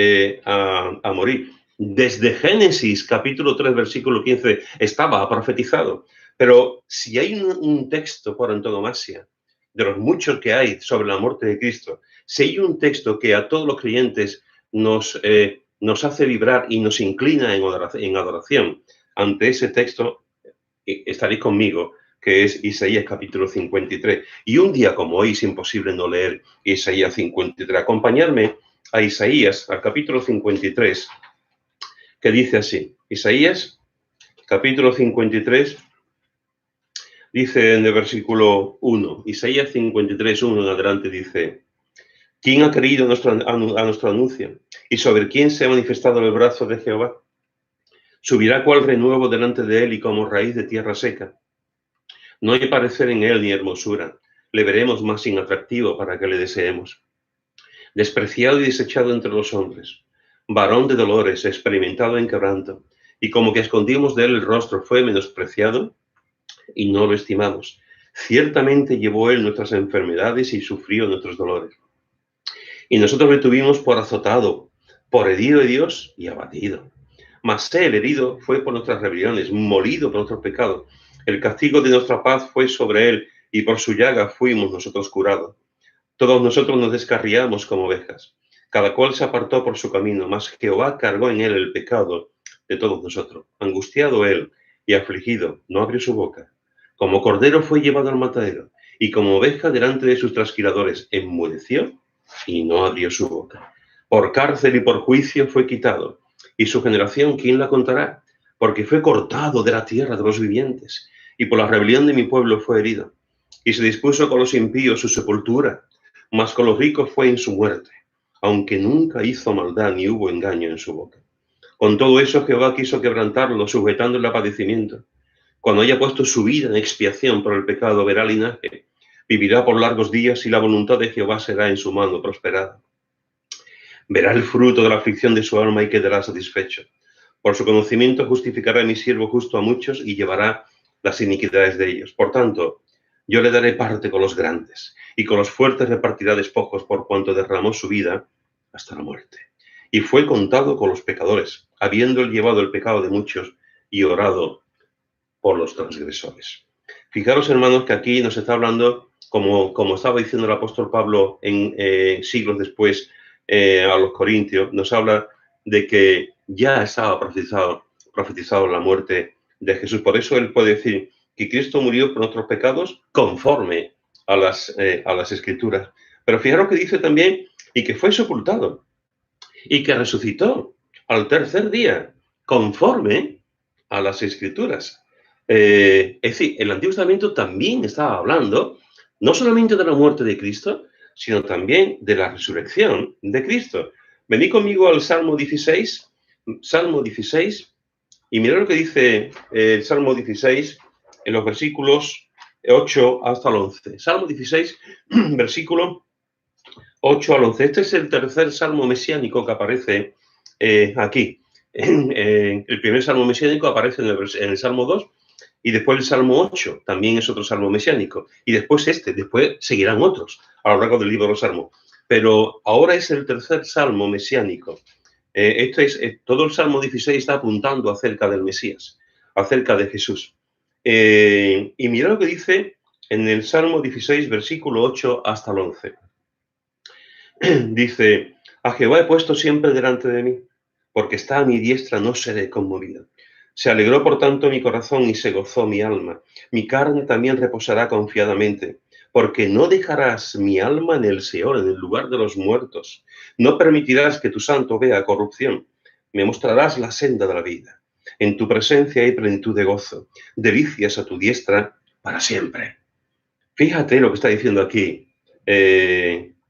a morir. Desde Génesis, capítulo 3, versículo 15, estaba profetizado. Pero si hay un texto por antonomasia, de los muchos que hay sobre la muerte de Cristo, si hay un texto que a todos los creyentes nos hace vibrar y nos inclina en adoración, ante ese texto estaréis conmigo, que es Isaías capítulo 53. Y un día como hoy es imposible no leer Isaías 53. Acompañarme a Isaías, al capítulo 53, que dice así. Isaías, capítulo 53, dice en el versículo 1. Isaías 53, 1 en adelante dice, ¿quién ha creído a nuestro anuncio? ¿Y sobre quién se ha manifestado el brazo de Jehová? Subirá cual renuevo delante de él y como raíz de tierra seca. No hay parecer en él ni hermosura. Le veremos más inatractivo para que le deseemos. Despreciado y desechado entre los hombres. Varón de dolores, experimentado en quebranto. Y como que escondimos de él el rostro, fue menospreciado y no lo estimamos. Ciertamente llevó él nuestras enfermedades y sufrió nuestros dolores. Y nosotros le tuvimos por azotado, por herido de Dios y abatido. Mas él herido fue por nuestras rebeliones, molido por nuestros pecados. El castigo de nuestra paz fue sobre él, y por su llaga fuimos nosotros curados. Todos nosotros nos descarriamos como ovejas. Cada cual se apartó por su camino, mas Jehová cargó en él el pecado de todos nosotros. Angustiado él y afligido, no abrió su boca. Como cordero fue llevado al matadero, y como oveja delante de sus trasquiladores, enmudeció y no abrió su boca. Por cárcel y por juicio fue quitado. Y su generación, ¿quién la contará? Porque fue cortado de la tierra de los vivientes, y por la rebelión de mi pueblo fue herido. Y se dispuso con los impíos su sepultura, mas con los ricos fue en su muerte, aunque nunca hizo maldad ni hubo engaño en su boca. Con todo eso Jehová quiso quebrantarlo, sujetándole a padecimiento. Cuando haya puesto su vida en expiación por el pecado, verá linaje, vivirá por largos días y la voluntad de Jehová será en su mano prosperada. Verá el fruto de la aflicción de su alma y quedará satisfecho. Por su conocimiento justificará a mi siervo justo a muchos y llevará las iniquidades de ellos. Por tanto, yo le daré parte con los grandes y con los fuertes repartirá despojos por cuanto derramó su vida hasta la muerte. Y fue contado con los pecadores, habiendo él llevado el pecado de muchos y orado por los transgresores. Fijaros, hermanos, que aquí nos está hablando, como estaba diciendo el apóstol Pablo en siglos después a los corintios, nos habla de que ya estaba profetizado la muerte de Jesús. Por eso él puede decir que Cristo murió por nuestros pecados conforme a las Escrituras. Pero fijaros que dice también, y que fue sepultado, y que resucitó al tercer día, conforme a las Escrituras. Es decir, el Antiguo Testamento también estaba hablando no solamente de la muerte de Cristo, sino también de la resurrección de Cristo. Venid conmigo al Salmo 16, y mirad lo que dice el Salmo 16 en los versículos 8 hasta el 11. Salmo 16, versículo 8 al 11. Este es el tercer salmo mesiánico que aparece aquí. El primer salmo mesiánico aparece en el Salmo 2 y después el Salmo 8 también es otro salmo mesiánico. Y después después seguirán otros a lo largo del libro de los Salmos. Pero ahora es el tercer salmo mesiánico. Todo el Salmo 16 está apuntando acerca del Mesías, acerca de Jesús. Y mira lo que dice en el Salmo 16, versículo 8 hasta el 11. Dice, a Jehová he puesto siempre delante de mí, porque está a mi diestra, no seré conmovido. Se alegró por tanto mi corazón y se gozó mi alma. Mi carne también reposará confiadamente, porque no dejarás mi alma en el Seol, en el lugar de los muertos. No permitirás que tu santo vea corrupción. Me mostrarás la senda de la vida. En tu presencia hay plenitud de gozo, delicias a tu diestra para siempre. Fíjate lo que está diciendo aquí.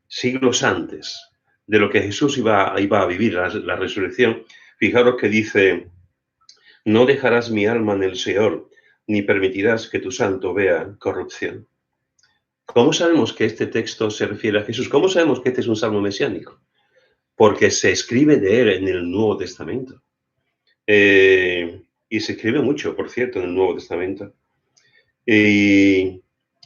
Siglos antes de lo que Jesús iba a vivir, la resurrección, fijaros que dice, no dejarás mi alma en el Seol, ni permitirás que tu santo vea corrupción. ¿Cómo sabemos que este texto se refiere a Jesús? ¿Cómo sabemos que este es un salmo mesiánico? Porque se escribe de él en el Nuevo Testamento. Y se escribe mucho, por cierto, en el Nuevo Testamento. Y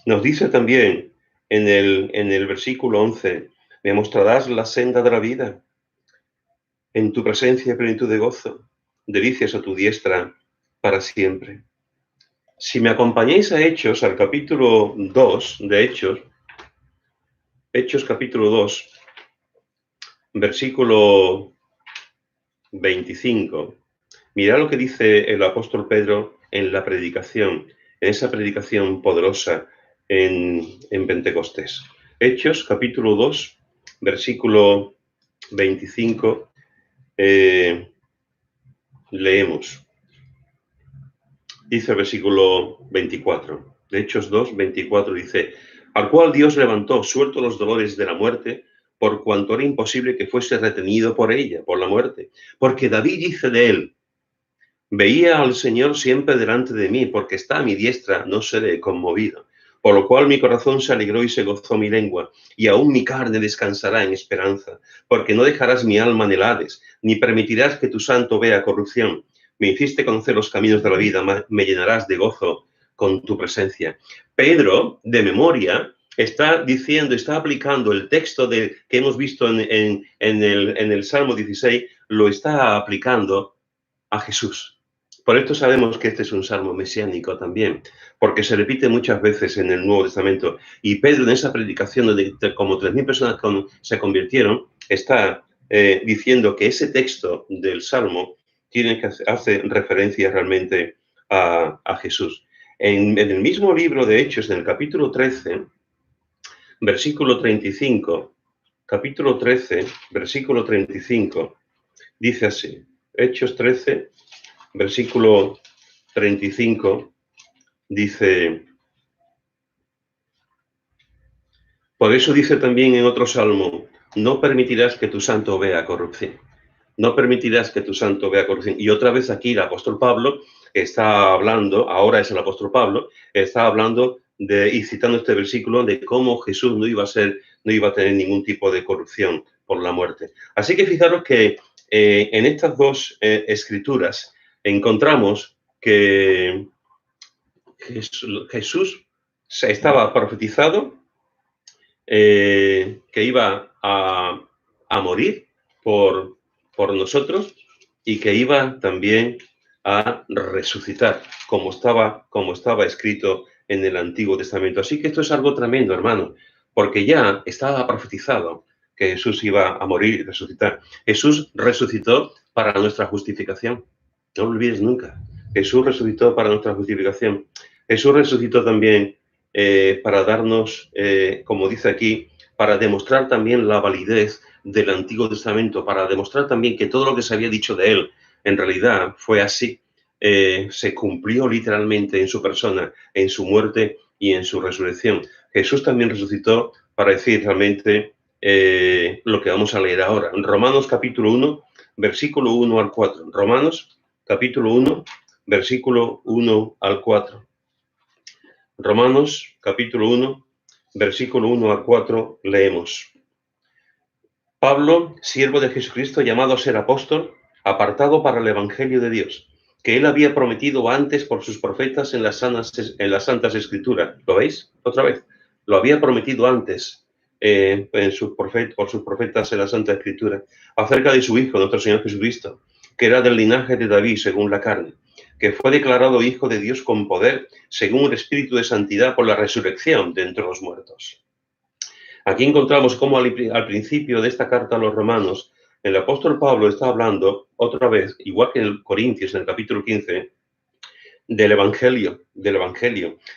nos dice también en el versículo 11, me mostrarás la senda de la vida. En tu presencia hay plenitud de gozo, delicias a tu diestra para siempre. Si me acompañáis a Hechos, al capítulo 2 de Hechos capítulo 2, versículo 25, mirad lo que dice el apóstol Pedro en la predicación, en esa predicación poderosa en Pentecostés. Hechos capítulo 2, versículo 25, leemos. Dice el versículo 24, de Hechos 2, 24, dice, al cual Dios levantó, suelto los dolores de la muerte, por cuanto era imposible que fuese retenido por ella, por la muerte. Porque David dice de él, veía al Señor siempre delante de mí, porque está a mi diestra, no seré conmovido. Por lo cual mi corazón se alegró y se gozó mi lengua, y aún mi carne descansará en esperanza, porque no dejarás mi alma en el Hades, ni permitirás que tu santo vea corrupción. Me hiciste conocer los caminos de la vida, me llenarás de gozo con tu presencia. Pedro, de memoria, está diciendo, está aplicando el texto que hemos visto en el Salmo 16, lo está aplicando a Jesús. Por esto sabemos que este es un salmo mesiánico también, porque se repite muchas veces en el Nuevo Testamento. Y Pedro, en esa predicación donde como 3.000 personas se convirtieron, está diciendo que ese texto del salmo hace referencia realmente a Jesús. En el mismo libro de Hechos, en el capítulo 13, versículo 35, capítulo 13, versículo 35, dice así, Hechos 13, versículo 35, dice, Por eso dice también en otro salmo, no permitirás que tu santo vea corrupción. No permitirás que tu santo vea corrupción. Y otra vez aquí el apóstol Pablo está hablando, ahora es el apóstol Pablo, está hablando y citando este versículo de cómo Jesús no iba a tener ningún tipo de corrupción por la muerte. Así que fijaros que en estas dos escrituras encontramos que Jesús se estaba profetizado que iba a morir por nosotros y que iba también a resucitar, como estaba escrito en el Antiguo Testamento. Así que esto es algo tremendo, hermano, porque ya estaba profetizado que Jesús iba a morir y resucitar. Jesús resucitó para nuestra justificación. No lo olvides nunca. Jesús resucitó para nuestra justificación. Jesús resucitó también para darnos, como dice aquí, para demostrar también la validez del Antiguo Testamento, para demostrar también que todo lo que se había dicho de él en realidad fue así. Se cumplió literalmente en su persona, en su muerte y en su resurrección. Jesús también resucitó para decir realmente lo que vamos a leer ahora. En Romanos capítulo 1, versículo 1 al 4. Romanos capítulo 1, versículo 1 al 4. Romanos capítulo 1, versículo 1 al 4, leemos. Pablo, siervo de Jesucristo, llamado a ser apóstol, apartado para el Evangelio de Dios, que él había prometido antes por sus profetas en las Santas Escrituras. ¿Lo veis? Otra vez. Lo había prometido antes por sus profetas en la Santa Escritura, acerca de su Hijo, nuestro Señor Jesucristo, que era del linaje de David según la carne, que fue declarado Hijo de Dios con poder, según el Espíritu de Santidad, por la resurrección de entre los muertos. Aquí encontramos cómo al principio de esta carta a los romanos, el apóstol Pablo está hablando otra vez, igual que en Corintios, en el capítulo 15, del Evangelio,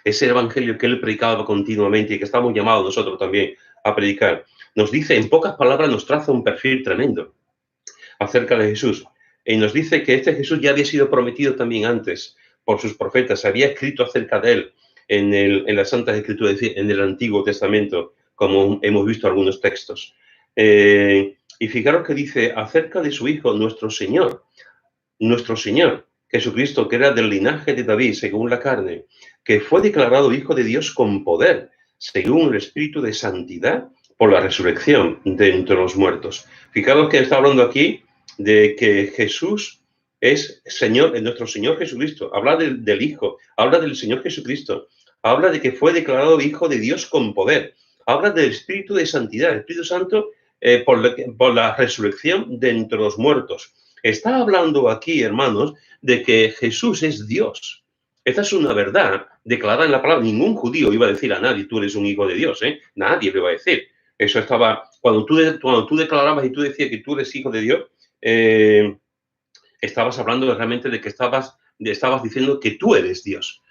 ese Evangelio que él predicaba continuamente y que estamos llamados nosotros también a predicar. Nos dice, en pocas palabras, nos traza un perfil tremendo acerca de Jesús. Y nos dice que este Jesús ya había sido prometido también antes por sus profetas, había escrito acerca de él en las Santas Escrituras, es decir, en el Antiguo Testamento, como hemos visto algunos textos. Y fijaros que dice acerca de su Hijo, nuestro Señor, Jesucristo, que era del linaje de David, según la carne, que fue declarado Hijo de Dios con poder, según el Espíritu de Santidad, por la resurrección de entre los muertos. Fijaros que está hablando aquí de que Jesús es Señor, nuestro Señor Jesucristo. Habla del Hijo, habla del Señor Jesucristo, habla de que fue declarado Hijo de Dios con poder, habla del Espíritu de Santidad, el Espíritu Santo por la resurrección de entre los muertos. Está hablando aquí, hermanos, de que Jesús es Dios. Esta es una verdad declarada en la palabra. Ningún judío iba a decir a nadie, tú eres un hijo de Dios, ¿eh? Nadie lo iba a decir. Eso estaba, cuando tú declarabas y tú decías que tú eres hijo de Dios, estabas hablando realmente de que estabas diciendo que tú eres Dios.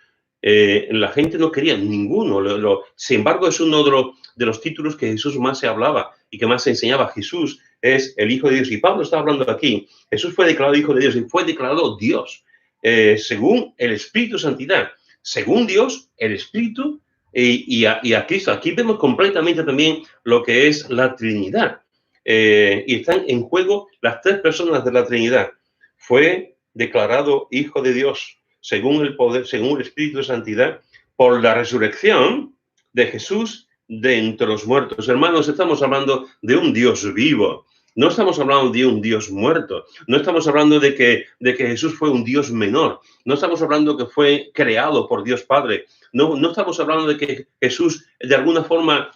La gente no quería ninguno. Sin embargo, es uno de los títulos que Jesús más se hablaba y que más se enseñaba. Jesús es el Hijo de Dios. Y Pablo está hablando aquí. Jesús fue declarado Hijo de Dios y fue declarado Dios, según el Espíritu de Santidad. Según Dios, el Espíritu y a Cristo. Aquí vemos completamente también lo que es la Trinidad. Y están en juego las tres personas de la Trinidad. Fue declarado Hijo de Dios, según el poder, según el Espíritu de Santidad, por la resurrección de Jesús de entre los muertos. Hermanos, estamos hablando de un Dios vivo. No estamos hablando de un Dios muerto. No estamos hablando de que Jesús fue un Dios menor. No estamos hablando que fue creado por Dios Padre. No estamos hablando de que Jesús, de alguna forma,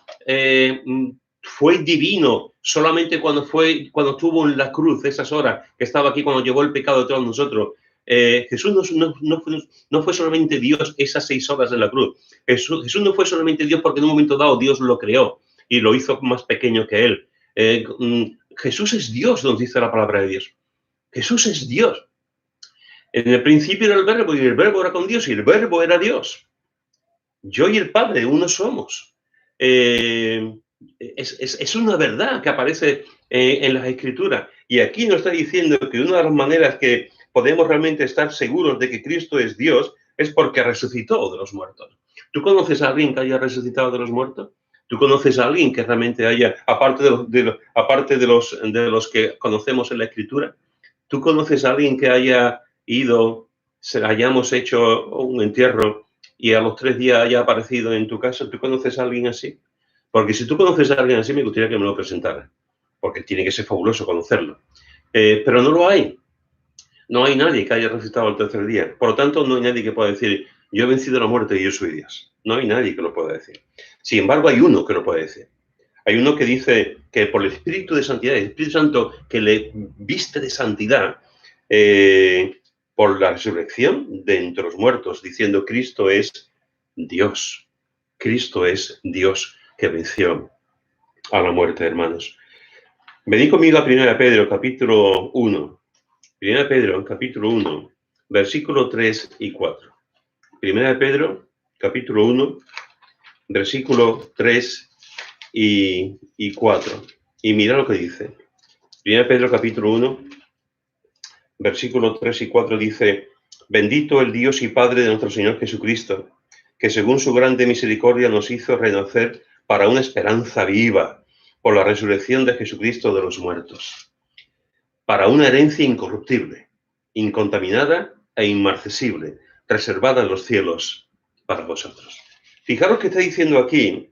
fue divino solamente cuando estuvo en la cruz, esas horas que estaba aquí, cuando llevó el pecado de todos nosotros. Jesús no fue solamente Dios esas 6 horas en la cruz. Jesús no fue solamente Dios porque en un momento dado Dios lo creó y lo hizo más pequeño que él. Jesús es Dios, nos dice la palabra de Dios. Jesús es Dios. En el principio era el Verbo y el Verbo era con Dios y el Verbo era Dios. Yo y el Padre, uno somos. Es una verdad que aparece en las Escrituras. Y aquí nos está diciendo que una de las maneras que podemos realmente estar seguros de que Cristo es Dios es porque resucitó de los muertos. ¿Tú conoces a alguien que haya resucitado de los muertos? ¿Tú conoces a alguien que realmente haya, aparte de los que conocemos en la Escritura, tú conoces a alguien que haya ido, hayamos hecho un entierro y a los 3 días haya aparecido en tu casa? ¿Tú conoces a alguien así? Porque si tú conoces a alguien así, me gustaría que me lo presentara, porque tiene que ser fabuloso conocerlo. Pero no lo hay. No hay nadie que haya resucitado al tercer día. Por lo tanto, no hay nadie que pueda decir, yo he vencido la muerte y yo soy Dios. No hay nadie que lo pueda decir. Sin embargo, hay uno que lo puede decir. Hay uno que dice que por el Espíritu de Santidad, el Espíritu Santo que le viste de santidad, por la resurrección de entre los muertos, diciendo Cristo es Dios. Cristo es Dios que venció a la muerte, hermanos. Venid conmigo a 1 Pedro, capítulo 1. 1 Pedro, capítulo 1, versículo 3 y 4. 1 Pedro, capítulo 1, versículo 3 y 4. Y mira lo que dice. 1 Pedro, capítulo 1, versículo 3 y 4 dice: bendito el Dios y Padre de nuestro Señor Jesucristo, que según su grande misericordia nos hizo renacer para una esperanza viva, por la resurrección de Jesucristo de los muertos, para una herencia incorruptible, incontaminada e inmarcesible, reservada en los cielos para vosotros. Fijaros que está diciendo aquí,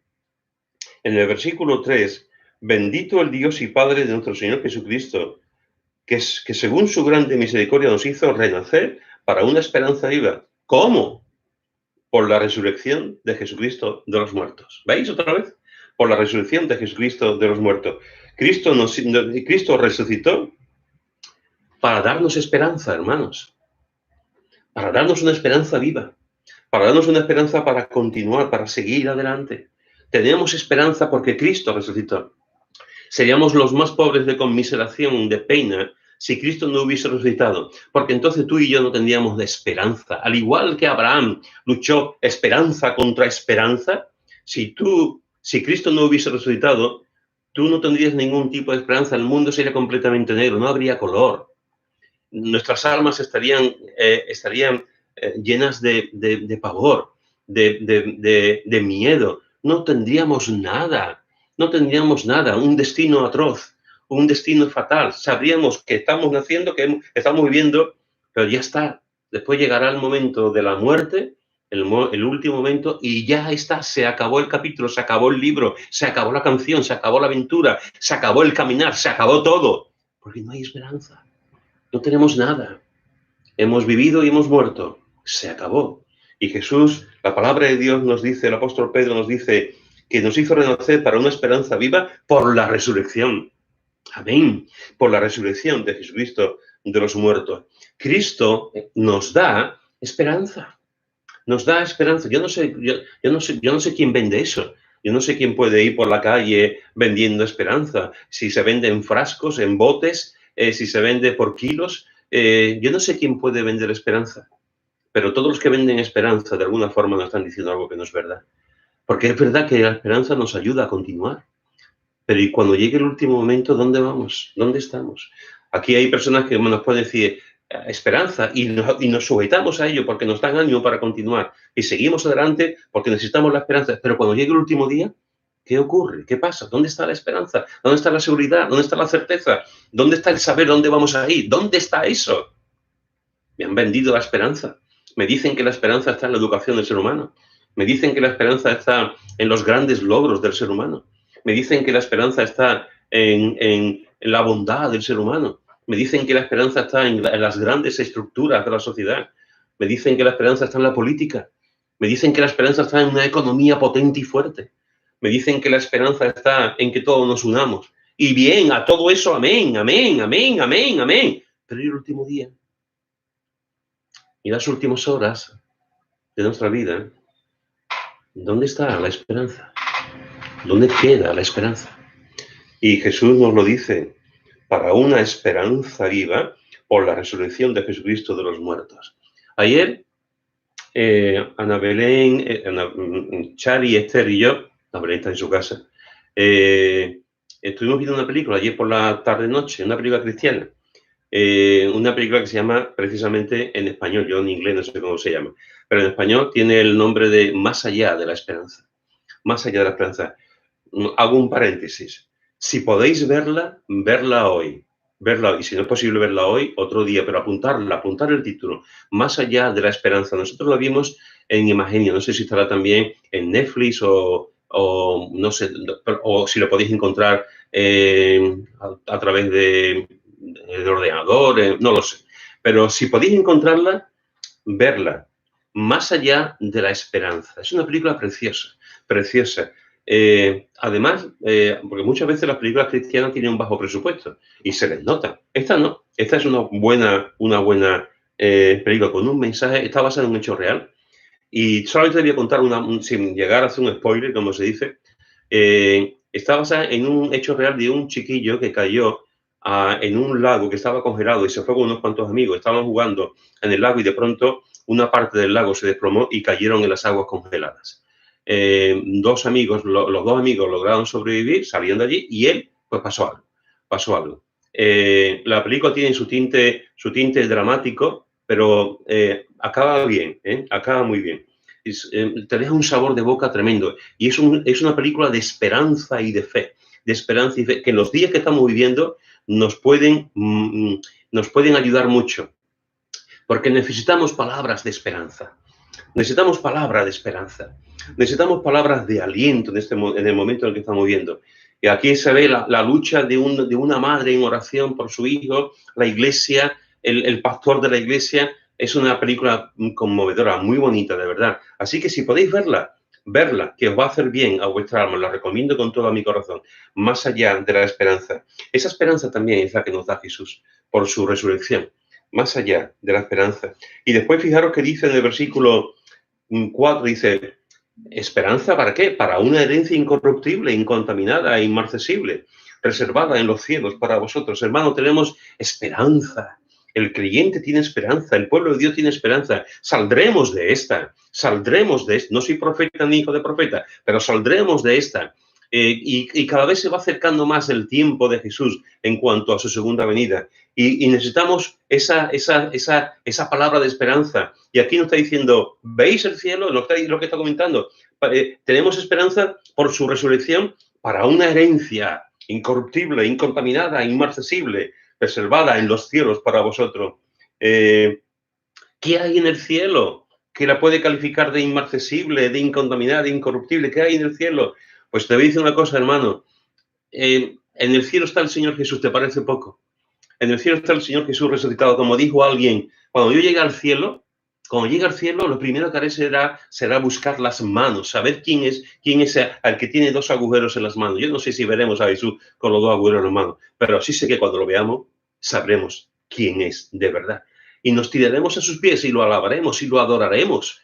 en el versículo 3, bendito el Dios y Padre de nuestro Señor Jesucristo, que según su grande misericordia nos hizo renacer para una esperanza viva. ¿Cómo? Por la resurrección de Jesucristo de los muertos. ¿Veis otra vez? Por la resurrección de Jesucristo de los muertos. Cristo resucitó para darnos esperanza, hermanos. Para darnos una esperanza viva. Para darnos una esperanza para continuar, para seguir adelante. Tenemos esperanza porque Cristo resucitó. Seríamos los más pobres de conmiseración, de pena, si Cristo no hubiese resucitado. Porque entonces tú y yo no tendríamos de esperanza. Al igual que Abraham luchó esperanza contra esperanza, si Cristo no hubiese resucitado, tú no tendrías ningún tipo de esperanza. El mundo sería completamente negro, no habría color. Nuestras almas estarían llenas de pavor, de miedo. No tendríamos nada, un destino atroz, un destino fatal. Sabríamos que estamos naciendo, que estamos viviendo, pero ya está. Después llegará el momento de la muerte, el último momento, y ya está, se acabó el capítulo, se acabó el libro, se acabó la canción, se acabó la aventura, se acabó el caminar, se acabó todo, porque no hay esperanza. No tenemos nada. Hemos vivido y hemos muerto. Se acabó. Y Jesús, la palabra de Dios nos dice, el apóstol Pedro nos dice que nos hizo renacer para una esperanza viva por la resurrección. Amén. Por la resurrección de Jesucristo de los muertos. Cristo nos da esperanza. Nos da esperanza. Yo no sé quién vende eso. Yo no sé quién puede ir por la calle vendiendo esperanza. Si se vende en frascos, en botes, si se vende por kilos. Yo no sé quién puede vender esperanza. Pero todos los que venden esperanza, de alguna forma, nos están diciendo algo que no es verdad. Porque es verdad que la esperanza nos ayuda a continuar. Pero y cuando llegue el último momento, ¿dónde vamos? ¿Dónde estamos? Aquí hay personas que nos pueden decir esperanza y nos sujetamos a ello porque nos dan ánimo para continuar. Y seguimos adelante porque necesitamos la esperanza. Pero cuando llegue el último día, ¿qué ocurre? ¿Qué pasa? ¿Dónde está la esperanza? ¿Dónde está la seguridad? ¿Dónde está la certeza? ¿Dónde está el saber dónde vamos a ir? ¿Dónde está eso? Me han vendido la esperanza. Me dicen que la esperanza está en la educación del ser humano. Me dicen que la esperanza está en los grandes logros del ser humano. Me dicen que la esperanza está en la bondad del ser humano. Me dicen que la esperanza está en las grandes estructuras de la sociedad. Me dicen que la esperanza está en la política. Me dicen que la esperanza está en una economía potente y fuerte. Me dicen que la esperanza está en que todos nos unamos. Y bien, a todo eso, amén, amén, amén, amén, amén. Pero ¿y el último día? Y las últimas horas de nuestra vida, ¿dónde está la esperanza? ¿Dónde queda la esperanza? Y Jesús nos lo dice, para una esperanza viva por la resurrección de Jesucristo de los muertos. Ayer, Ana Belén, Chari, Esther y yo, Ana Belén está en su casa, estuvimos viendo una película ayer por la tarde-noche, una película cristiana. Una película que se llama precisamente en español, yo en inglés no sé cómo se llama, pero en español tiene el nombre de Más allá de la esperanza. Más allá de la esperanza. hago un paréntesis. Si podéis verla, verla hoy. Verla hoy. Si no es posible verla hoy, otro día, pero apuntarla, apuntar el título. Más allá de la esperanza. Nosotros la vimos en Imagenio. No sé si estará también en Netflix o no sé, o si lo podéis encontrar a través de ordenador, no lo sé. Pero si podéis encontrarla, verla. Más allá de la esperanza. Es una película preciosa, preciosa. Además, porque muchas veces las películas cristianas tienen un bajo presupuesto y se les nota. Esta no. Esta es una buena película con un mensaje. Está basada en un hecho real. Y solamente te voy a contar sin llegar a hacer un spoiler, como se dice. Está basada en un hecho real de un chiquillo que cayó en un lago que estaba congelado y se fue con unos cuantos amigos. Estaban jugando en el lago y de pronto una parte del lago se desplomó y cayeron en las aguas congeladas. Los dos amigos lograron sobrevivir, salían de allí y él, pues pasó algo. La película tiene su tinte dramático, pero acaba bien, acaba muy bien. Te deja un sabor de boca tremendo. Y es una película de esperanza y de fe. De esperanza y fe, que en los días que estamos viviendo nos pueden ayudar mucho. Porque necesitamos palabras de esperanza. Necesitamos palabras de esperanza. Necesitamos palabras de aliento en el momento en el que estamos viviendo. Y aquí se ve la lucha de una madre en oración por su hijo, la iglesia, el pastor de la iglesia. Es una película conmovedora, muy bonita, de verdad. Así que si podéis verla, que os va a hacer bien a vuestra alma, la recomiendo con todo mi corazón, más allá de la esperanza. Esa esperanza también es la que nos da Jesús por su resurrección, más allá de la esperanza. Y después fijaros que dice en el versículo 4, dice, ¿esperanza para qué? Para una herencia incorruptible, incontaminada e inmarcesible, reservada en los cielos para vosotros. Hermano, tenemos esperanza. El creyente tiene esperanza, el pueblo de Dios tiene esperanza. Saldremos de esta. No soy profeta ni hijo de profeta, pero saldremos de esta. Y cada vez se va acercando más el tiempo de Jesús en cuanto a su segunda venida. Y necesitamos esa palabra de esperanza. Y aquí nos está diciendo, ¿veis el cielo? Lo que está comentando. Tenemos esperanza por su resurrección para una herencia incorruptible, incontaminada, inmarcesible, reservada en los cielos para vosotros. ¿Qué hay en el cielo que la puede calificar de inmarcesible, de incontaminada, de incorruptible? ¿Qué hay en el cielo? Pues te voy a decir una cosa, hermano. En el cielo está el Señor Jesús, ¿te parece poco? En el cielo está el Señor Jesús resucitado. Como dijo alguien, cuando yo llegue al cielo, lo primero que haré será buscar las manos, saber quién es el que tiene dos agujeros en las manos. Yo no sé si veremos a Jesús con los dos agujeros en las manos, pero sí sé que cuando lo veamos, sabremos quién es de verdad. Y nos tiraremos a sus pies y lo alabaremos y lo adoraremos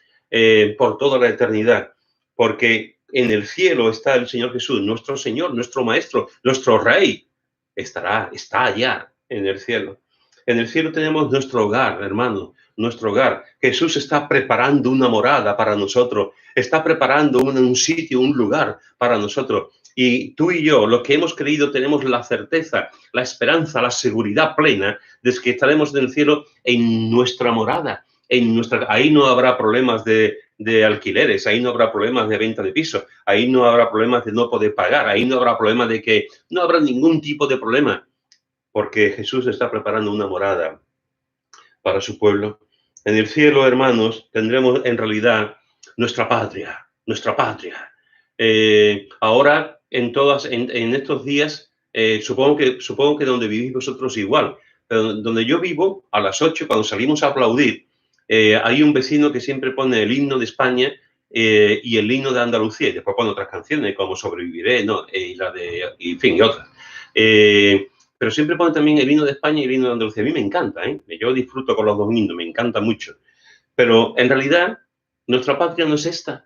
por toda la eternidad. Porque en el cielo está el Señor Jesús, nuestro Señor, nuestro Maestro, nuestro Rey. Está allá en el cielo. En el cielo tenemos nuestro hogar, hermano, nuestro hogar. Jesús está preparando una morada para nosotros, está preparando un sitio, un lugar para nosotros. Y tú y yo, los que hemos creído, tenemos la certeza, la esperanza, la seguridad plena de que estaremos en el cielo en nuestra morada. Ahí no habrá problemas de alquileres, ahí no habrá problemas de venta de pisos, ahí no habrá problemas de no poder pagar, ahí no habrá problemas de que no habrá ningún tipo de problema, porque Jesús está preparando una morada para su pueblo. En el cielo, hermanos, tendremos en realidad nuestra patria. Ahora, en estos días, supongo que donde vivís vosotros igual, pero donde yo vivo, a las 8, cuando salimos a aplaudir, hay un vecino que siempre pone el himno de España y el himno de Andalucía, y después pone otras canciones como Sobreviviré, ¿no? Y en fin, y otras. Pero siempre pone también el himno de España y el himno de Andalucía. A mí me encanta, ¿eh? Yo disfruto con los dos himnos, me encanta mucho. Pero en realidad, nuestra patria no es esta.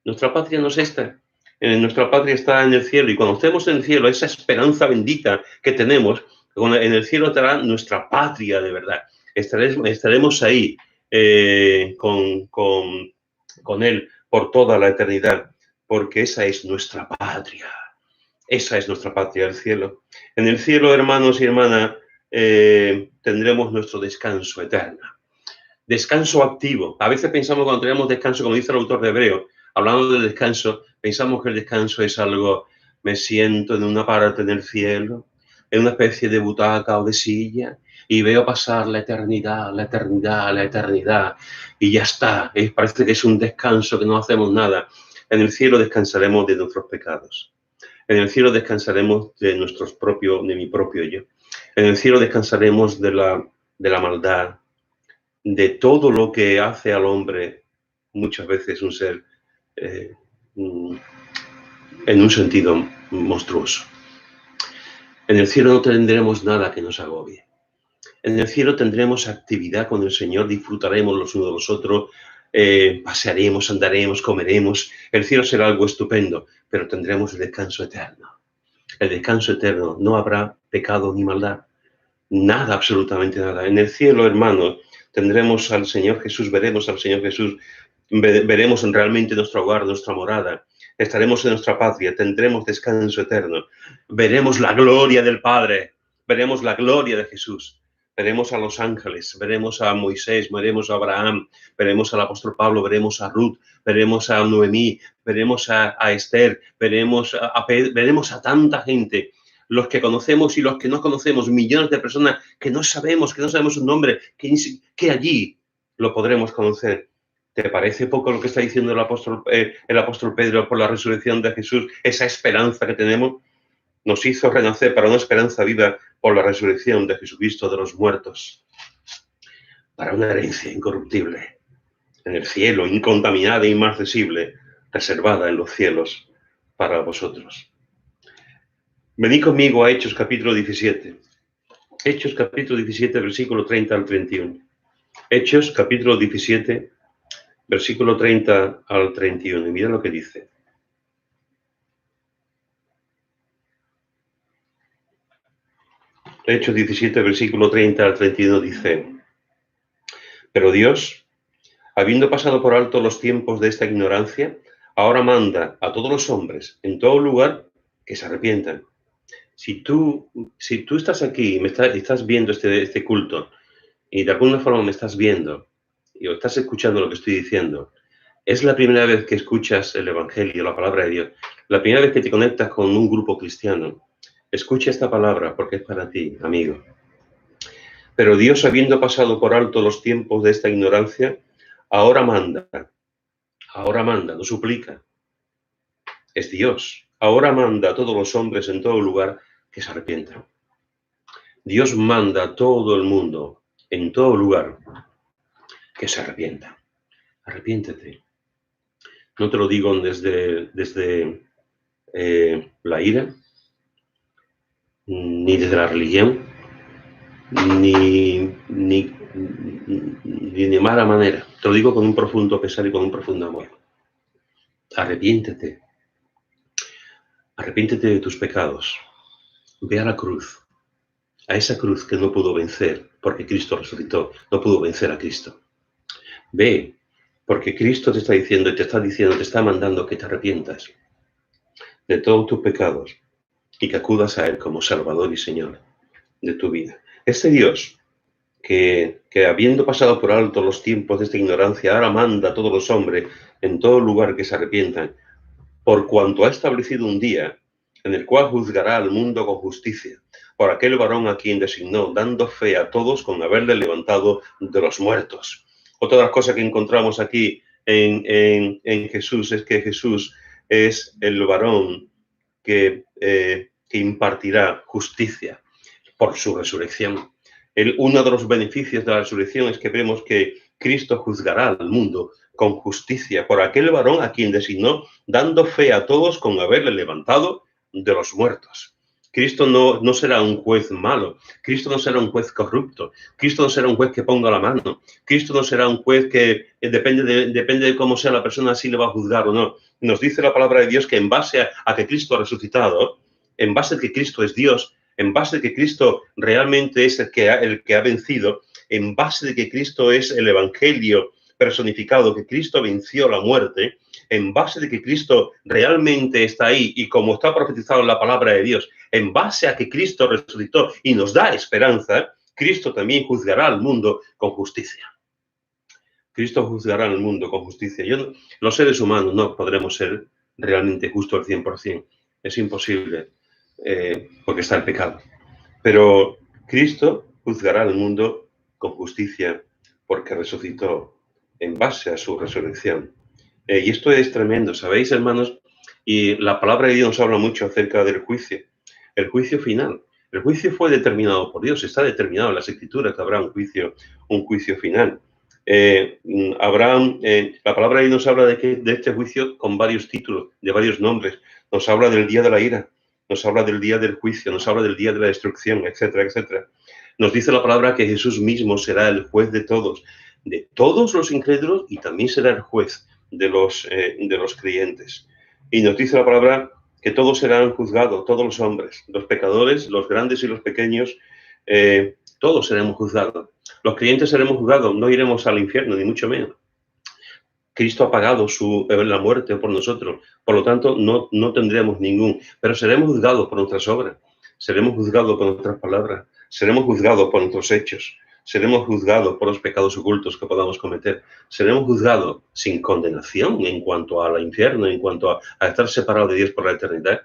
Nuestra patria no es esta. Nuestra patria está en el cielo. Y cuando estemos en el cielo, esa esperanza bendita que tenemos, en el cielo estará nuestra patria de verdad. Estaremos ahí con Él por toda la eternidad, porque esa es nuestra patria. Esa es nuestra patria, el cielo. En el cielo, hermanos y hermanas, tendremos nuestro descanso eterno. Descanso activo. A veces pensamos cuando tenemos descanso, como dice el autor de Hebreo, hablando del descanso, pensamos que el descanso es algo Me siento en una parte del cielo, en una especie de butaca o de silla, y veo pasar la eternidad, la eternidad, la eternidad, y ya está. Parece que es un descanso, que no hacemos nada. En el cielo descansaremos de nuestros pecados. En el cielo descansaremos de de mi propio yo. En el cielo descansaremos de la maldad, de todo lo que hace al hombre muchas veces un ser eh, en un sentido monstruoso. En el cielo no tendremos nada que nos agobie. En el cielo tendremos actividad con el Señor, disfrutaremos los unos de los otros, pasearemos, andaremos, comeremos. El cielo será algo estupendo, pero tendremos el descanso eterno. El descanso eterno, no habrá pecado ni maldad, nada, absolutamente nada. En el cielo, hermanos, tendremos al Señor Jesús, veremos al Señor Jesús, veremos realmente nuestro hogar, nuestra morada, estaremos en nuestra patria, tendremos descanso eterno, veremos la gloria del Padre, veremos la gloria de Jesús, veremos a los ángeles, veremos a Moisés, veremos a Abraham, veremos al apóstol Pablo, veremos a Ruth, veremos a Noemí, veremos a Esther, veremos a tanta gente, los que conocemos y los que no conocemos, millones de personas que no sabemos su nombre, que allí lo podremos conocer. ¿Te parece poco lo que está diciendo el apóstol Pedro por la resurrección de Jesús? Esa esperanza que tenemos nos hizo renacer para una esperanza viva por la resurrección de Jesucristo de los muertos, para una herencia incorruptible en el cielo, incontaminada e inmarcesible, reservada en los cielos para vosotros. Venid conmigo a Hechos capítulo 17. Hechos capítulo 17, versículo 30 al 31. Hechos capítulo 17, versículo 30 al 31. Y mira lo que dice. Hechos 17, versículo 30 al 31 dice: Pero Dios, habiendo pasado por alto los tiempos de esta ignorancia, ahora manda a todos los hombres en todo lugar que se arrepientan. Si tú estás aquí y estás viendo este culto y de alguna forma me estás viendo y estás escuchando lo que estoy diciendo, es la primera vez que escuchas el Evangelio, la palabra de Dios, la primera vez que te conectas con un grupo cristiano, escucha esta palabra porque es para ti, amigo. Pero Dios, habiendo pasado por alto los tiempos de esta ignorancia, ahora manda, no suplica. Es Dios. Ahora manda a todos los hombres en todo lugar que se arrepientan. Dios manda a todo el mundo, en todo lugar, que se arrepienta. Arrepiéntete. No te lo digo desde la ira, ni desde la religión, ni de mala manera. Te lo digo con un profundo pesar y con un profundo amor. Arrepiéntete. Arrepiéntete de tus pecados. Ve a la cruz. A esa cruz que no pudo vencer, porque Cristo resucitó, no pudo vencer a Cristo. Ve, porque Cristo te está diciendo, te está mandando que te arrepientas de todos tus pecados y que acudas a Él como Salvador y Señor de tu vida. Este Dios que habiendo pasado por alto los tiempos de esta ignorancia, ahora manda a todos los hombres en todo lugar que se arrepientan, por cuanto ha establecido un día en el cual juzgará al mundo con justicia, por aquel varón a quien designó, dando fe a todos con haberle levantado de los muertos. Otra de las cosas que encontramos aquí en Jesús es que Jesús es el varón que impartirá justicia por su resurrección. Uno de los beneficios de la resurrección es que vemos que Cristo juzgará al mundo con justicia por aquel varón a quien designó, dando fe a todos con haberle levantado de los muertos. Cristo no será un juez malo, Cristo no será un juez corrupto, Cristo no será un juez que ponga la mano, Cristo no será un juez que depende de cómo sea la persona, si le va a juzgar o no. Nos dice la palabra de Dios que en base a que Cristo ha resucitado, en base a que Cristo es Dios, en base a que Cristo realmente es el que ha vencido, en base de que Cristo es el Evangelio personificado, que Cristo venció la muerte, en base de que Cristo realmente está ahí y como está profetizado en la palabra de Dios, en base a que Cristo resucitó y nos da esperanza, Cristo también juzgará al mundo con justicia. Cristo juzgará al mundo con justicia. Los seres humanos no podremos ser realmente justos al 100%. es imposible, porque está el pecado. Pero Cristo juzgará al mundo con justicia porque resucitó en base a su resurrección. Y esto es tremendo, ¿sabéis, hermanos? Y la palabra de Dios nos habla mucho acerca del juicio, el juicio final. El juicio fue determinado por Dios, está determinado en las Escrituras que habrá un juicio final. La palabra de Dios nos habla de este juicio con varios títulos, de varios nombres. Nos habla del día de la ira, nos habla del día del juicio, nos habla del día de la destrucción, etcétera, etcétera. Nos dice la palabra que Jesús mismo será el juez de todos los incrédulos, y también será el juez de los creyentes. Y nos dice la palabra que todos serán juzgados, todos los hombres, los pecadores, los grandes y los pequeños, todos seremos juzgados. Los creyentes seremos juzgados, no iremos al infierno, ni mucho menos. Cristo ha pagado la muerte por nosotros, por lo tanto no tendremos ningún, pero seremos juzgados por nuestras obras, seremos juzgados por nuestras palabras, seremos juzgados por nuestros hechos, seremos juzgados por los pecados ocultos que podamos cometer, seremos juzgados sin condenación en cuanto al infierno, en cuanto a estar separados de Dios por la eternidad,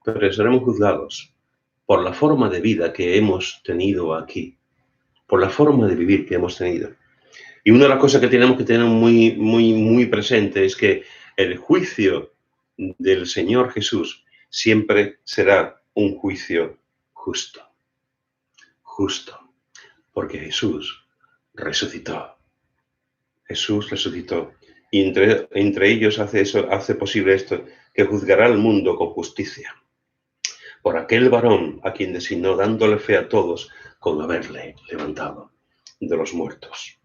pero seremos juzgados por la forma de vida que hemos tenido aquí, por la forma de vivir que hemos tenido. Y una de las cosas que tenemos que tener muy, muy, muy presente es que el juicio del Señor Jesús siempre será un juicio justo. Justo. Porque Jesús resucitó. Jesús resucitó. Y entre ellos hace posible esto, que juzgará al mundo con justicia. Por aquel varón a quien designó, dándole fe a todos con haberle levantado de los muertos.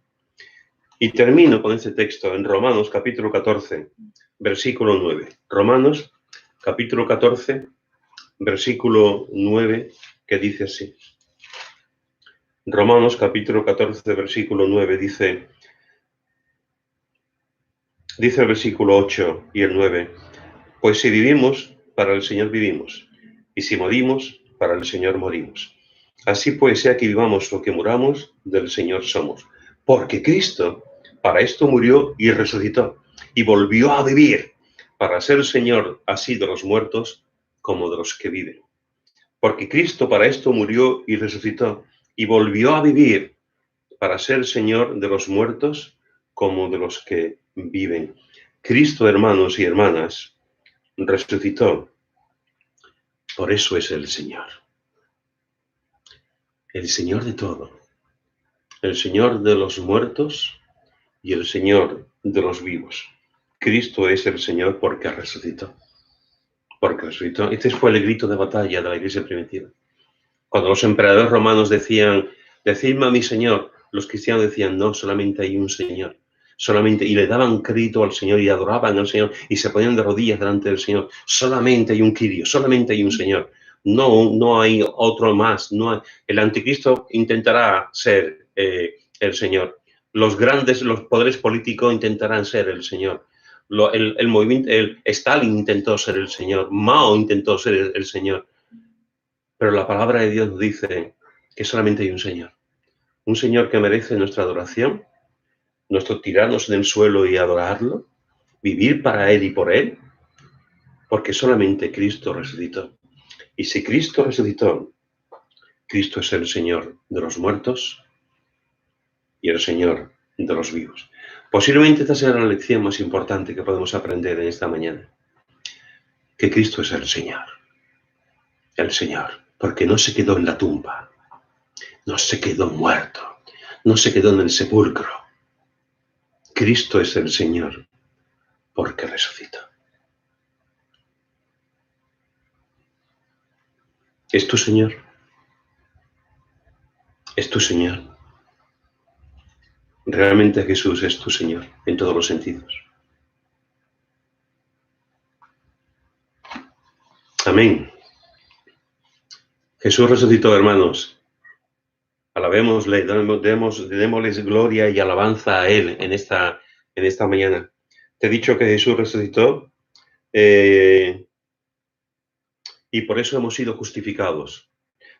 Y termino con este texto en Romanos capítulo 14, versículo 9. Romanos capítulo 14, versículo 9, que dice así. Romanos capítulo 14, versículo 9 dice el versículo 8 y el 9. Pues si vivimos, para el Señor vivimos, y si morimos, para el Señor morimos. Así pues, sea que vivamos o que muramos, del Señor somos. Porque Cristo para esto murió y resucitó, y volvió a vivir, para ser Señor así de los muertos como de los que viven. Porque Cristo para esto murió y resucitó, y volvió a vivir, para ser Señor de los muertos como de los que viven. Cristo, hermanos y hermanas, resucitó. Por eso es el Señor. El Señor de todo. El Señor de los muertos y el Señor de los vivos. Cristo es el Señor porque resucitó. Porque resucitó. Este fue el grito de batalla de la iglesia primitiva. Cuando los emperadores romanos decían, decidme a mi Señor, los cristianos decían, no, solamente hay un Señor. Solamente, y le daban crédito al Señor y adoraban al Señor y se ponían de rodillas delante del Señor. Solamente hay un Kyrios, solamente hay un Señor. No hay otro más. El anticristo intentará ser el Señor. Los poderes políticos intentarán ser el Señor. El movimiento, Stalin intentó ser el Señor. Mao intentó ser el Señor. Pero la palabra de Dios dice que solamente hay un Señor. Un Señor que merece nuestra adoración, nuestro tirarnos en el suelo y adorarlo, vivir para Él y por Él, porque solamente Cristo resucitó. Y si Cristo resucitó, Cristo es el Señor de los muertos y el Señor de los vivos. Posiblemente esta sea la lección más importante que podemos aprender en esta mañana. Que Cristo es el Señor. El Señor. Porque no se quedó en la tumba. No se quedó muerto. No se quedó en el sepulcro. Cristo es el Señor porque resucitó. ¿Es tu Señor? ¿Es tu Señor? Realmente Jesús es tu Señor en todos los sentidos. Amén. Jesús resucitó, hermanos. Alabémosle, démosles gloria y alabanza a Él en esta mañana. Te he dicho que Jesús resucitó y por eso hemos sido justificados.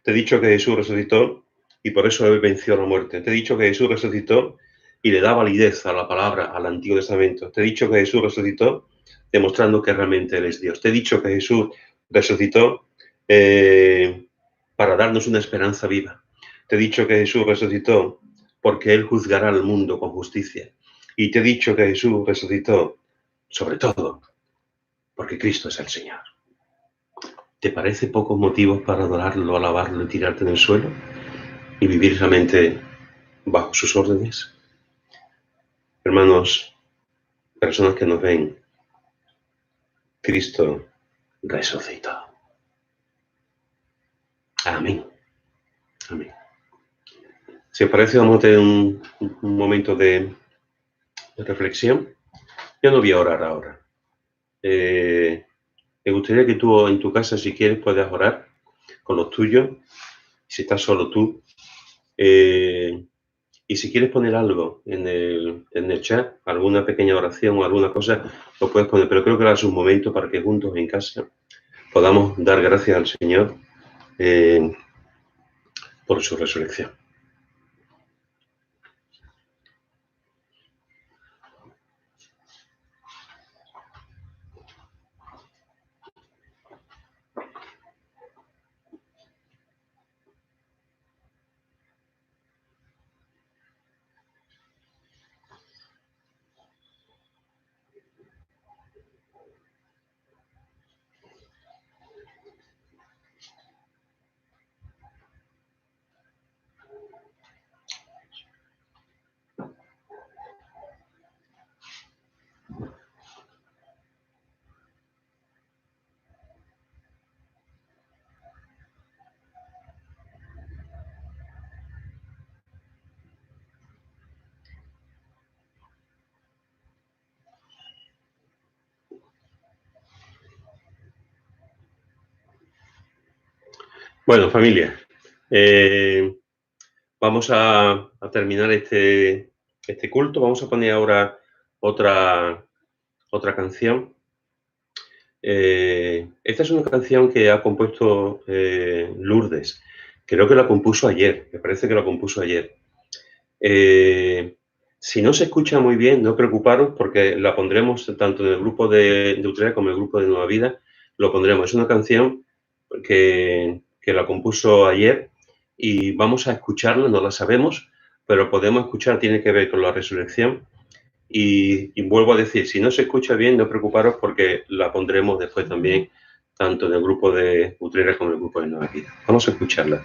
Te he dicho que Jesús resucitó y por eso Él venció la muerte. Te he dicho que Jesús resucitó y le da validez a la palabra, al Antiguo Testamento. Te he dicho que Jesús resucitó demostrando que realmente Él es Dios. Te he dicho que Jesús resucitó para darnos una esperanza viva. Te he dicho que Jesús resucitó porque Él juzgará al mundo con justicia. Y te he dicho que Jesús resucitó, sobre todo, porque Cristo es el Señor. ¿Te parece pocos motivos para adorarlo, alabarlo y tirarte en el suelo? Y vivir realmente bajo sus órdenes. Hermanos, personas que nos ven, Cristo resucitó. Amén. Amén. Si os parece, vamos a tener un momento de reflexión. Yo no voy a orar ahora. Me gustaría que tú en tu casa, si quieres, puedas orar con los tuyos. Si estás solo tú. Y si quieres poner algo en el chat, alguna pequeña oración o alguna cosa, lo puedes poner. Pero creo que ahora es un momento para que juntos en casa podamos dar gracias al Señor por su resurrección. Bueno, familia, vamos a terminar este culto. Vamos a poner ahora otra canción. Esta es una canción que ha compuesto Lourdes. Creo que la compuso ayer, me parece que la compuso ayer. Si no se escucha muy bien, no preocuparos porque la pondremos tanto en el grupo de Utrera como en el grupo de Nueva Vida. Lo pondremos. Es una canción que la compuso ayer y vamos a escucharla, no la sabemos, pero podemos escuchar, tiene que ver con la resurrección. Y vuelvo a decir, si no se escucha bien, no preocuparos porque la pondremos después también, tanto en el grupo de Utrera como en el grupo de Nueva Vida. Vamos a escucharla.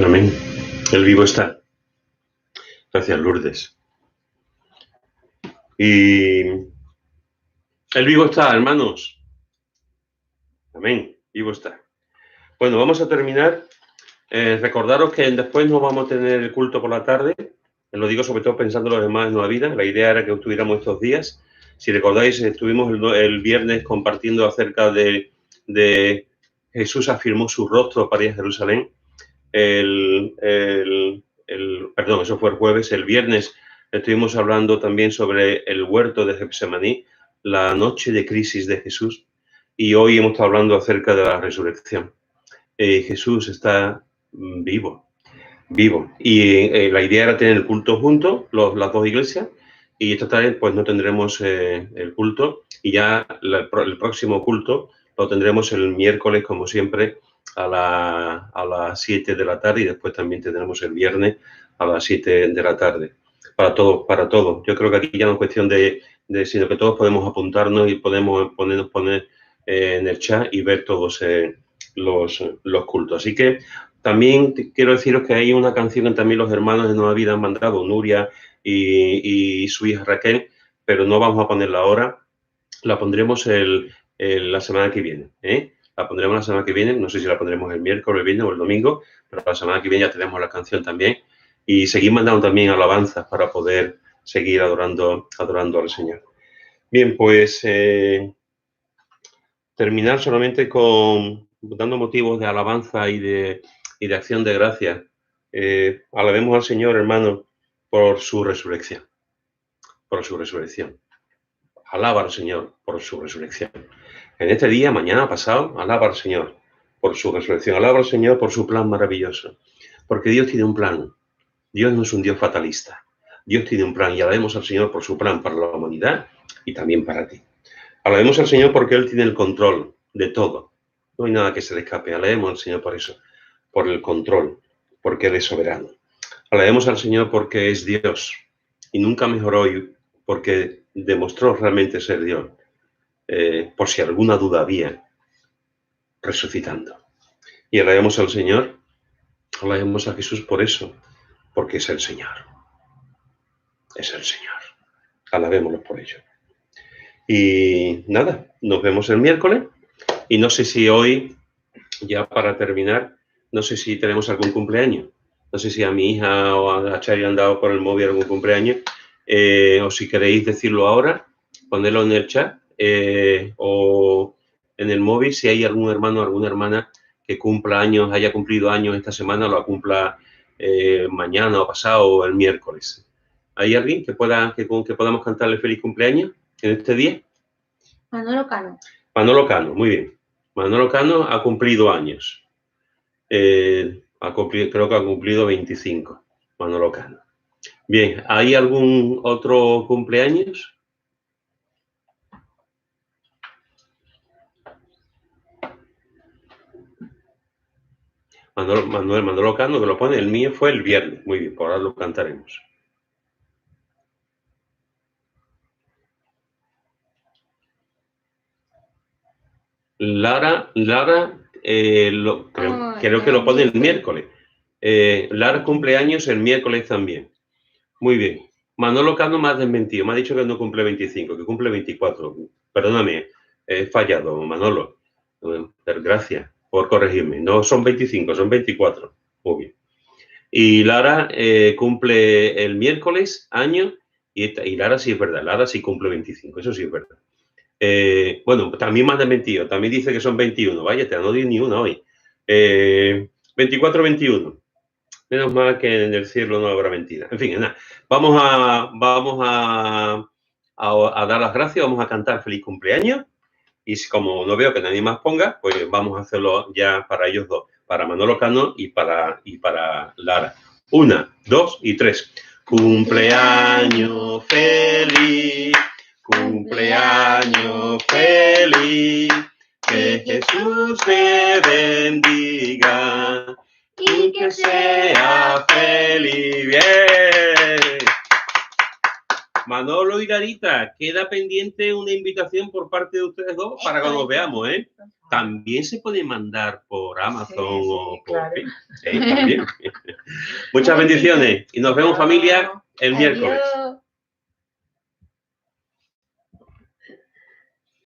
Amén. El vivo está. Gracias, Lourdes. Y el vivo está, hermanos. Amén. Vivo está. Bueno, vamos a terminar. Recordaros que después no vamos a tener el culto por la tarde. Lo digo sobre todo pensando en los demás en Nueva Vida. La idea era que estuviéramos estos días. Si recordáis, estuvimos el viernes compartiendo acerca de Jesús afirmó su rostro para ir a Jerusalén. Perdón, eso fue el jueves. El viernes estuvimos hablando también sobre el huerto de Getsemaní, la noche de crisis de Jesús. Y hoy hemos estado hablando acerca de la resurrección. Jesús está vivo. Y la idea era tener el culto juntos, las dos iglesias, y esta tarde pues no tendremos el culto, y ya el próximo culto lo tendremos el miércoles, como siempre, a las 7 de la tarde, y después también tendremos el viernes a las 7 de la tarde. Para todos. Yo creo que aquí ya no es cuestión de sino que todos podemos apuntarnos y podemos poner en el chat y ver todos los cultos. Así que también quiero deciros que hay una canción que también los hermanos de Nueva Vida han mandado, Nuria y su hija Raquel, pero no vamos a ponerla ahora. La pondremos la semana que viene. La pondremos la semana que viene. No sé si la pondremos el miércoles, el viernes o el domingo, pero la semana que viene ya tenemos la canción también. Y seguir mandando también alabanzas para poder seguir adorando al Señor. Bien, pues terminar solamente dando motivos de alabanza y de acción de gracias. Alabemos al Señor, hermano, por su resurrección. Por su resurrección. Alaba al Señor por su resurrección. En este día, mañana, pasado, alaba al Señor por su resurrección. Alaba al Señor por su plan maravilloso. Porque Dios tiene un plan. Dios no es un Dios fatalista. Dios tiene un plan y alabemos al Señor por su plan para la humanidad y también para ti. Alabemos al Señor porque Él tiene el control de todo. No hay nada que se le escape. Alabemos al Señor por eso, por el control, porque Él es soberano. Alabemos al Señor porque es Dios y nunca mejor hoy porque demostró realmente ser Dios. Por si alguna duda había, resucitando. Y alabemos al Señor, alabemos a Jesús por eso, porque es el Señor. Es el Señor. Alabémoslo por ello. Y nada, nos vemos el miércoles. Y no sé si hoy, ya para terminar, no sé si tenemos algún cumpleaños. No sé si a mi hija o a Chari han dado por el móvil algún cumpleaños. O si queréis decirlo ahora, ponedlo en el chat. O en el móvil, si hay algún hermano o alguna hermana que cumpla años, haya cumplido años esta semana, lo cumpla mañana o pasado o el miércoles. ¿Hay alguien que podamos cantarle feliz cumpleaños en este día? Manolo Cano. Manolo Cano, muy bien. Manolo Cano ha cumplido años. Creo que ha cumplido 25. Manolo Cano. Bien, ¿hay algún otro cumpleaños? Manolo Cano, que lo pone, el mío fue el viernes. Muy bien, por ahora lo cantaremos. Lara, creo que lo pone el miércoles. Lara cumpleaños el miércoles también. Muy bien. Manolo Cano me ha desmentido. Me ha dicho que no cumple 25, que cumple 24. Perdóname, he fallado, Manolo. Gracias por corregirme. No son 25, son 24. Muy bien. Y Lara cumple el miércoles, año, y Lara sí es verdad. Lara sí cumple 25, eso sí es verdad. Bueno, también me han desmentido. También dice que son 21. Vaya, no di ni una hoy. 24, 21. Menos mal que en el cielo no habrá mentira. En fin, nada. Vamos a dar las gracias, vamos a cantar feliz cumpleaños. Y como no veo que nadie más ponga, pues vamos a hacerlo ya para ellos dos, para Manolo Cano y para Lara. 1, 2 y 3. Cumpleaños feliz, cumpleaños feliz, que Jesús te bendiga y que sea feliz. Bien. Manolo y Larita, queda pendiente una invitación por parte de ustedes dos para que nos veamos, ¿eh? También se puede mandar por Amazon o por... claro. También. Muchas bendiciones y nos vemos, familia, el miércoles. Adiós.